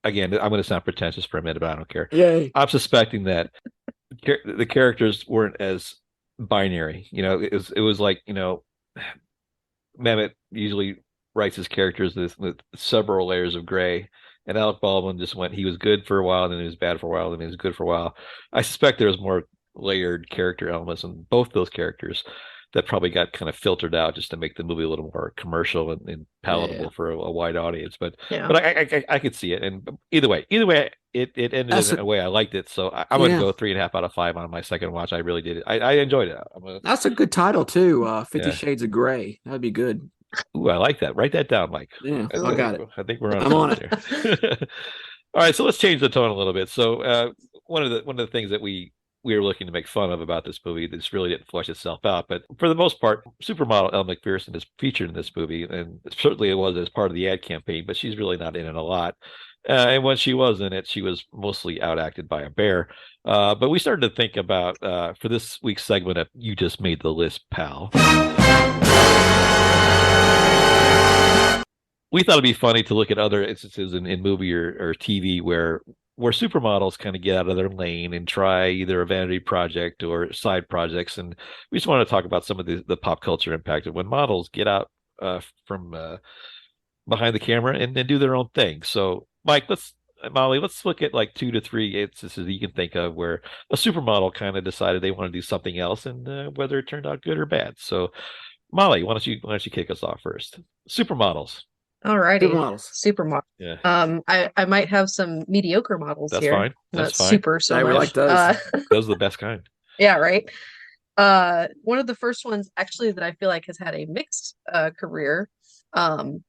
again, I'm going to sound pretentious for a minute, but I don't care. I'm suspecting that the characters weren't as binary. It was like Mamet usually writes his characters with several layers of gray, and Alec Baldwin just he was good for a while, then he was bad for a while, then he was good for a while. I suspect there was more layered character elements in both those characters that probably got kind of filtered out just to make the movie a little more commercial and palatable for a wide audience. But I could see it, and either way, it ended in a way I liked it. So I'm going to go 3.5 out of 5 on my second watch. I really did it. I enjoyed it. That's a good title too. 50 Shades of Grey. That would be good. Ooh, I like that. Write that down, Mike. Yeah, I got it. I think we're on. I'm on it. All right, so let's change the tone a little bit. So one of the things that we were looking to make fun of about this movie, this really didn't flesh itself out, but for the most part, supermodel Elle McPherson is featured in this movie, and certainly it was as part of the ad campaign, but she's really not in it a lot. And when she was in it, she was mostly outacted by a bear. But we started to think about, for this week's segment of You Just Made the List, Pal. We thought it'd be funny to look at other instances in movie or TV where supermodels kind of get out of their lane and try either a vanity project or side projects. And we just want to talk about some of the pop culture impact of when models get out from behind the camera and do their own thing. So, Molly, let's look at like 2 to 3 instances that you can think of where a supermodel kind of decided they want to do something else, and whether it turned out good or bad. So, Molly, why don't you kick us off first? Supermodels. Alrighty, supermodels. Yeah. I might have some mediocre models That's here. Fine. That's fine. Super so much. We like those. Those are the best kind. Yeah, right. One of the first ones actually that I feel like has had a mixed career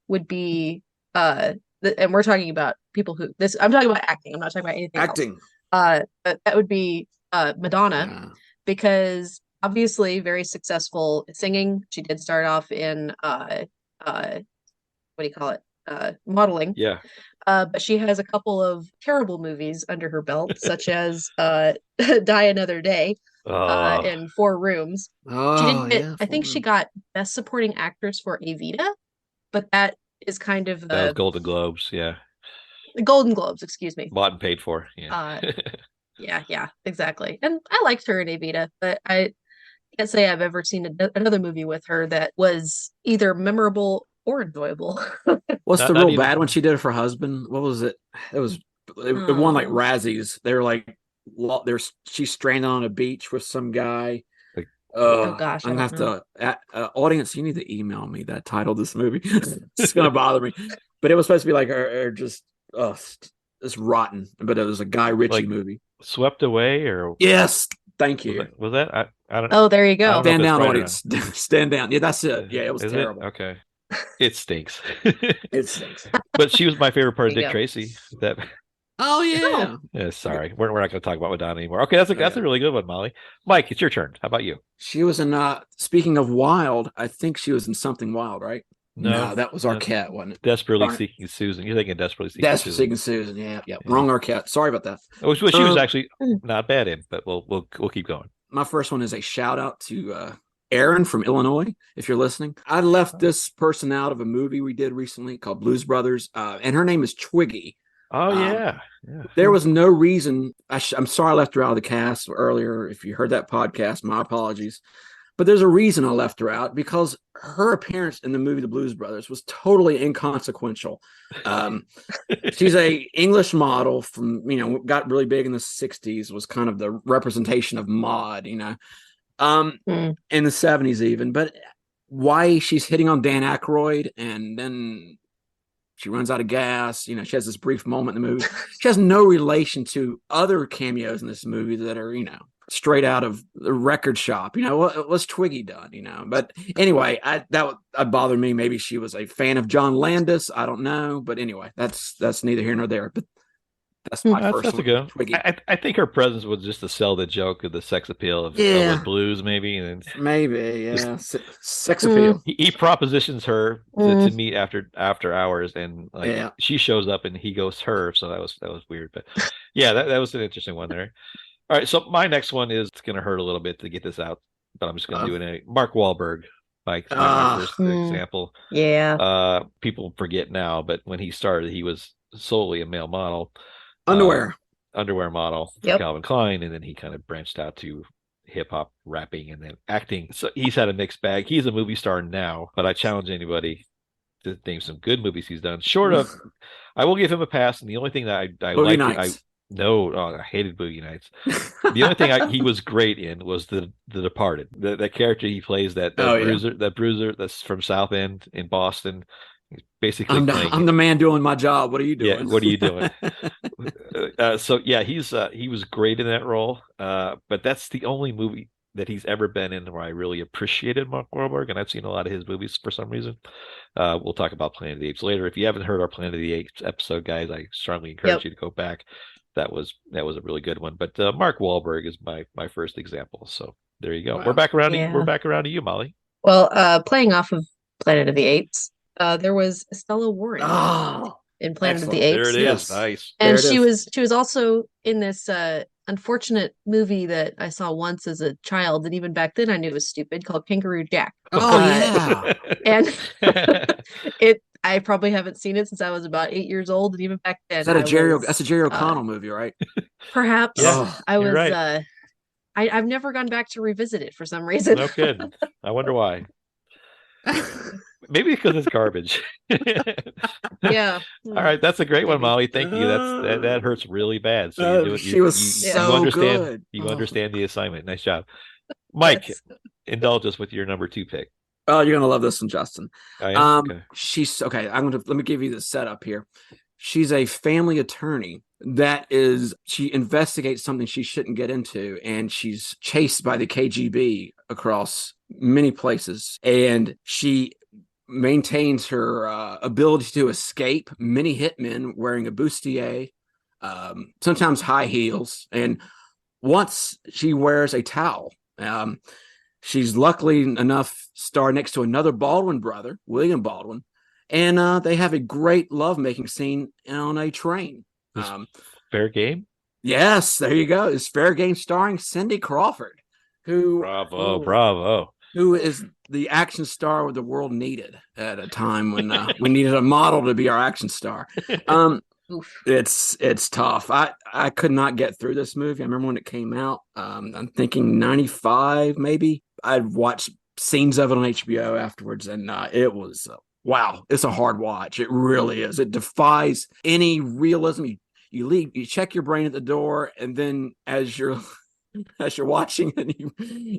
would be and we're talking about people who I'm talking about acting. I'm not talking about anything else. That would be Madonna, because obviously very successful singing. She did start off in what do you call it? Modeling. Yeah. But she has a couple of terrible movies under her belt, such as Die Another Day in 4 Rooms. She didn't get, I think she got Best Supporting Actress for Evita, but that is kind of that was Golden Globes, the Golden Globes, excuse me. Bought and paid for. Yeah. Yeah, exactly. And I liked her in Evita, but I can't say I've ever seen another movie with her that was either memorable or enjoyable. What's the real bad one she did for her husband? What was it? It won like Razzies. They were like, she's stranded on a beach with some guy. Oh gosh, I'm I gonna don't have to. Audience, you need to email me that title of this movie. It's gonna bother me. But it was supposed to be like just it's rotten. But it was a Guy Ritchie Like movie. Swept Away, or Yes, thank you. was that? I don't know. Oh, there you I don't go. know if Stand that's down, right or audience. Stand down. Yeah, that's it. Yeah, it was Is terrible. it? Okay. It stinks. It stinks. But she was my favorite part There of you Dick go. Tracy. That Oh Oh, yeah. sorry. We're not going to talk about Madonna anymore. Okay, that's a really good one, Molly. Mike, it's your turn. How about you? She was in speaking of Wild, I think she was in Something Wild, right? No, No, that was Arquette, wasn't it? Desperately Darn it. Seeking Susan. You're thinking Desperately Seeking That's Susan. Seeking Susan. Yeah, yeah. Yeah. Wrong Arquette. Sorry about that. Which she was Um, actually not bad in, but we'll keep going. My first one is a shout out to Aaron from Illinois, if you're listening. I left this person out of a movie we did recently called Blues Brothers, and her name is Twiggy. Oh Um, yeah. There was no reason. I'm sorry I left her out of the cast earlier. If you heard that podcast, my apologies. But there's a reason I left her out because her appearance in the movie The Blues Brothers was totally inconsequential. She's a English model from, got really big in the 60s, was kind of the representation of mod, in the 70s even. But why she's hitting on Dan Aykroyd and then she runs out of gas. She has this brief moment in the movie. She has no relation to other cameos in this movie that are, straight out of the record shop. What's Twiggy done? But anyway, that bothered me. Maybe she was a fan of John Landis. I don't know. But anyway, that's neither here nor there. But that's my first that's a one. good. Twiggy. I think her presence was just to sell the joke of the sex appeal of with blues, maybe. And Maybe, yeah. Sex appeal. he propositions her to meet after hours, and she shows up and he goes her. So that was weird, but yeah, that was an interesting one there. All right, so my next one is, it's going to hurt a little bit to get this out, but I'm just going to do it anyway. Mark Wahlberg, my first example. Yeah. People forget now, but when he started, he was solely a male model. Underwear model for Calvin Klein, and then he kind of branched out to hip hop, rapping, and then acting. So he's had a mixed bag. He's a movie star now, but I challenge anybody to name some good movies he's done. Short of, I will give him a pass. And the only thing that I liked, I hated Boogie Nights. The only thing he was great in was the Departed. That character he plays, that bruiser that's from South End in Boston. He's basically I'm the man doing my job. What are you doing? Yeah, what are you doing? He was great in that role. But that's the only movie that he's ever been in where I really appreciated Mark Wahlberg, and I've seen a lot of his movies for some reason. We'll talk about Planet of the Apes later. If you haven't heard our Planet of the Apes episode, guys, I strongly encourage you to go back. That was a really good one. But Mark Wahlberg is my first example. So there you go. Wow. We're back around to you, Molly. Well, playing off of Planet of the Apes, there was Stella Warren in Planet of the Apes. There it is. Yes. Nice. And she was also in this unfortunate movie that I saw once as a child, that even back then I knew was stupid, called Kangaroo Jack. Yeah. And I probably haven't seen it since I was about 8 years old, and even back then, that's a Jerry O'Connell movie, right? Perhaps. Yeah, I was. Right. I've never gone back to revisit it for some reason. No kidding. I wonder why. Maybe because it's garbage. Yeah. All right, that's a great one, Molly. Thank you. That hurts really bad. So she was so good. You understand the assignment. Nice job, Mike. Yes. Indulge us with your number 2 pick. Oh, you're gonna love this one, Justin. Okay. She's okay. Let me give you the setup here. She's a family attorney she investigates something she shouldn't get into, and she's chased by the KGB across many places, and she maintains her ability to escape many hitmen wearing a bustier, sometimes high heels, and once she wears a towel. She's luckily enough star next to another Baldwin brother, William Baldwin, and they have a great lovemaking scene on a train. Fair Game? Yes, there you go. It's Fair Game starring Cindy Crawford, Bravo. Who is the action star the world needed at a time when we needed a model to be our action star. It's tough. I could not get through this movie. I remember when it came out. I'm thinking 95, maybe. I'd watched scenes of it on HBO afterwards, and it was wow. It's a hard watch. It really is. It defies any realism. You leave. You check your brain at the door, and then as you're as you're watching and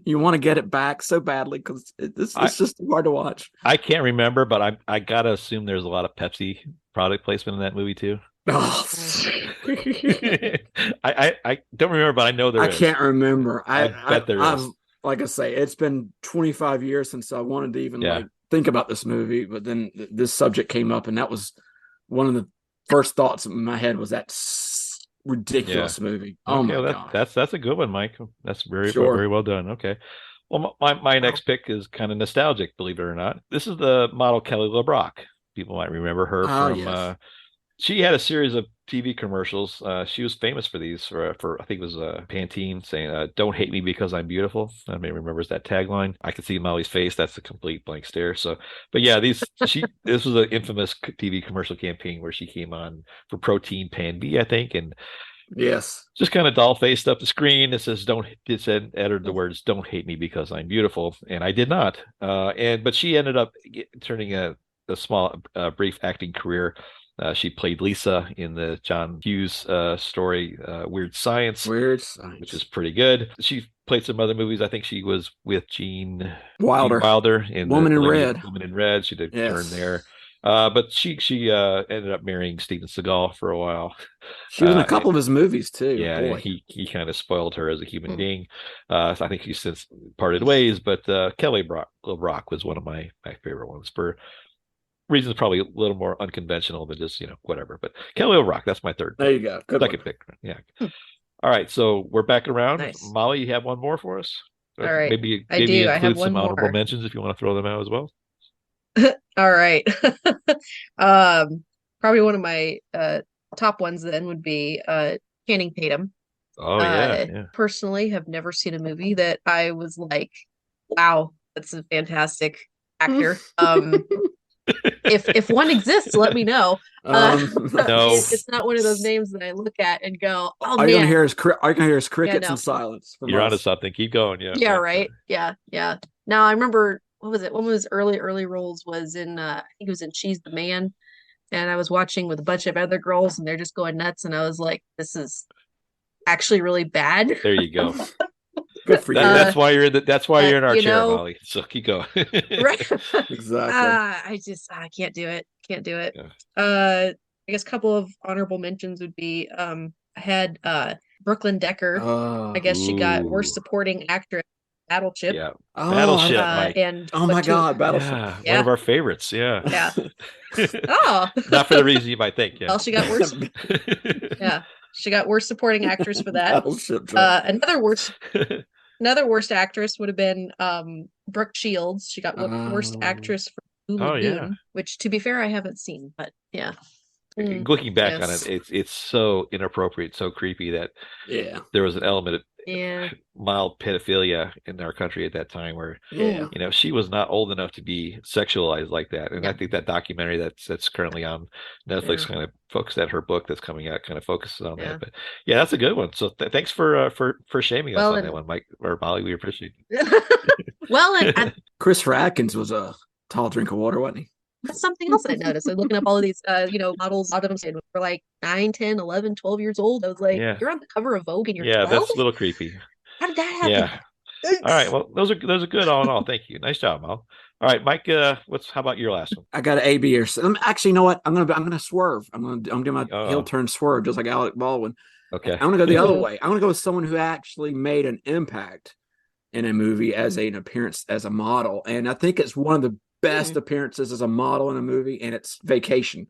you want to get it back so badly because it's just hard to watch. I can't remember, but I gotta assume there's a lot of Pepsi product placement in that movie too. Oh. I don't remember, but I know there is. I can't remember. I bet there is. Like I say, it's been 25 years since I wanted to even think about this movie, but then this subject came up, and that was one of the first thoughts in my head was that ridiculous movie. Oh my God. That's a good one, Mike. That's very well done. Okay. Well, my next pick is kind of nostalgic, believe it or not. This is the model Kelly LeBrock. People might remember her from she had a series of TV commercials. She was famous for these for I think it was Pantene saying, "Don't hate me because I'm beautiful." Everybody remembers that tagline. I can see Molly's face. That's a complete blank stare. So, but yeah, this was an infamous TV commercial campaign where she came on for Protein Pan B, I think, and yes, just kind of doll faced up the screen. It said uttered the words "Don't hate me because I'm beautiful," and I did not. But she ended up turning a small brief acting career. She played Lisa in the John Hughes story, Weird Science, which is pretty good. She played some other movies. I think she was with Gene Wilder in Woman in Red. Woman in Red. She did turn there. But she ended up marrying Steven Seagal for a while. She was in a couple of his movies too. Yeah, he kind of spoiled her as a human being. So I think he's since parted ways. But Kelly LeBrock was one of my favorite ones for reasons probably a little more unconventional than just whatever. But Kelly LeBrock, that's my third. There you go. Second pick. Yeah. All right, so we're back around. Nice. Molly, you have one more for us? All right. Maybe I do. I have some one honorable more mentions if you want to throw them out as well. All right. Probably one of my top ones then would be Channing Tatum. Oh yeah. Personally have never seen a movie that I was like, wow, that's a fantastic actor. If one exists, let me know. No, it's not one of those names that I look at and go, "Oh, all you're gonna hear is crickets and silence." You're onto something. Keep going. Yeah. Right. Yeah. Now I remember what was it? One of his early roles was in I think it was in She's the Man, and I was watching with a bunch of other girls, and they're just going nuts, and I was like, "This is actually really bad." There you go. Good for you. That's why you're in our chair, Molly. So keep going. Right. Exactly. I can't do it. Yeah. I guess a couple of honorable mentions would be I had Brooklyn Decker. I guess she got worst supporting actress, Battleship. Yeah. Battleship, Mike. And my God, Battleship. Yeah. One of our favorites. Yeah. Yeah. Oh. Not for the reason you might think. Yeah. Well, she got worst. Yeah. She got worst supporting actress for that. Another worst actress would have been Brooke Shields. She got worst actress for Blue Lagoon, which, to be fair, I haven't seen, but yeah. Looking back on it, it's so inappropriate, so creepy that there was an element of mild pedophilia in our country at that time where she was not old enough to be sexualized like that. And I think that documentary that's currently on Netflix kind of focused at her book that's coming out kind of focuses on that. But yeah, that's a good one. So thanks for shaming us on that one, Mike or Molly. We appreciate it. Well, and Christopher Atkins was a tall drink of water, wasn't he? That's something else I noticed. I'm looking up all of these, models. A lot of them were like 9, 10, 11, 12 years old. I was like, you're on the cover of Vogue and you're 12? That's a little creepy. How did that happen? Yeah. All right. Well, those are good all in all. Thank you. Nice job, Mal. All right, Mike. How about your last one? I got an A, B, or C. Actually, you know what? I'm gonna swerve. I'm doing my heel turn swerve, just like Alec Baldwin. Okay. I'm gonna go the other way. I'm gonna go with someone who actually made an impact in a movie as an appearance as a model, and I think it's one of the best appearances as a model in a movie, and it's Vacation.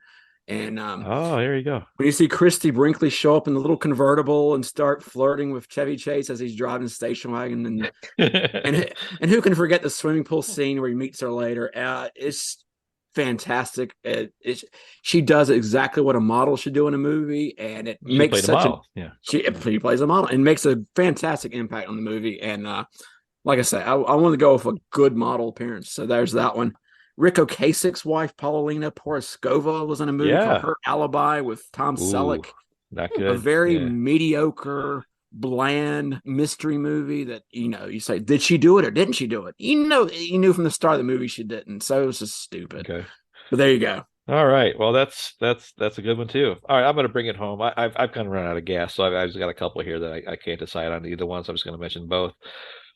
And there you go. When you see Christy Brinkley show up in the little convertible and start flirting with Chevy Chase as he's driving the station wagon, and who can forget the swimming pool scene where he meets her later? It's fantastic. She does exactly what a model should do in a movie, and it makes such she plays a model and makes a fantastic impact on the movie. And like I say, I want to go with a good model appearance. So there's that one. Rick Ocasek's wife, Paulina Poroskova, was in a movie called Her Alibi with Tom Selleck. Not good. A very mediocre, bland mystery movie that, you say, did she do it or didn't she do it? You knew from the start of the movie she didn't. So it was just stupid. Okay. But there you go. All right. Well, that's a good one too. All right, I'm going to bring it home. I've kind of run out of gas, so I've just got a couple here that I can't decide on either one. So I'm just going to mention both.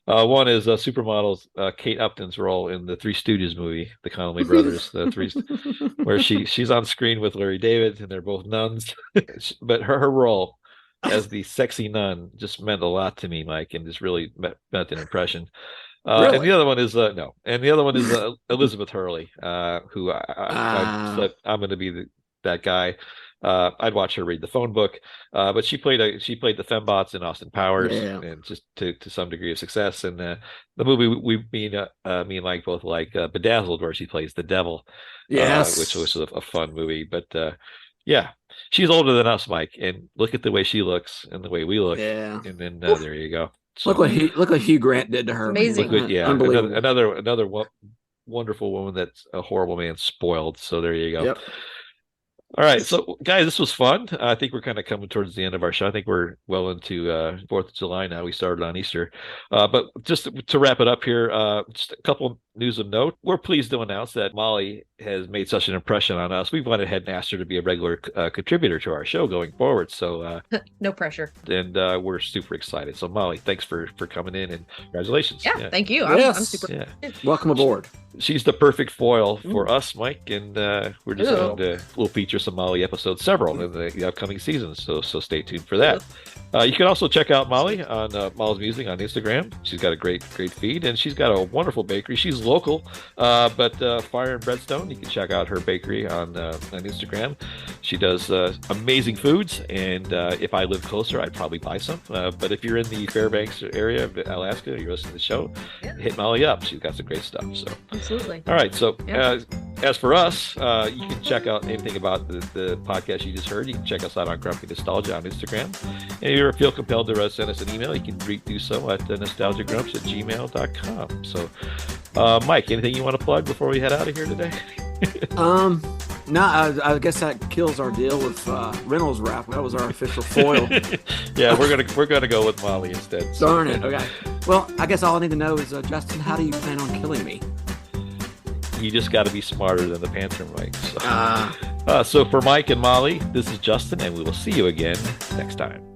One is supermodels Kate Upton's role in the Three Stooges movie, the Connolly brothers, the three, where she's on screen with Larry David, and they're both nuns. But her role as the sexy nun just meant a lot to me, Mike, and just really meant an impression. And the other one is no, and the other one is Elizabeth Hurley, who I said I'm going to be that guy. I'd watch her read the phone book, but she played the fembots in Austin Powers, and just to some degree of success. And the movie me and Mike both like Bedazzled, where she plays the devil, which was a fun movie. But yeah, she's older than us, Mike, and look at the way she looks and the way we look. Yeah, and then there you go. So, look what Hugh Grant did to her. Amazing. Unbelievable. Another wonderful woman that's a horrible man spoiled. So there you go. Yep. All right, so guys, this was fun. I think we're kind of coming towards the end of our show. I think we're well into 4th of July now. We started on Easter. But just to wrap it up here, just a couple news of note. We're pleased to announce that Molly has made such an impression on us. We went ahead and asked her to be a regular contributor to our show going forward. So no pressure. And we're super excited. So Molly, thanks for coming in, and congratulations. Yeah. Thank you. I'm super excited. Welcome aboard. She's the perfect foil for us, Mike, and we're just going to we'll feature some Molly episodes, several in the upcoming seasons. So stay tuned for that. You can also check out Molly on Molly's Music on Instagram. She's got a great feed, and she's got a wonderful bakery. She's local, but Fire and Breadstone. You can check out her bakery on Instagram. She does amazing foods, and if I lived closer, I'd probably buy some. But if you're in the Fairbanks area of Alaska, you're listening to the show, hit Molly up. She's got some great stuff. So absolutely. All right. So as for us, you can check out anything about the podcast you just heard. You can check us out on Grumpy Nostalgia on Instagram. And if you feel compelled to send us an email, you can do so at nostalgiagrumps@gmail.com. So, Mike, anything you want to plug before we head out of here today? No, I guess that kills our deal with Reynolds Wrap. That was our official foil. Yeah, we're gonna go with Molly instead. So. Darn it. Okay. Well, I guess all I need to know is, Justin, how do you plan on killing me? You just got to be smarter than the Panther, Mike. So for Mike and Molly, this is Justin, and we will see you again next time.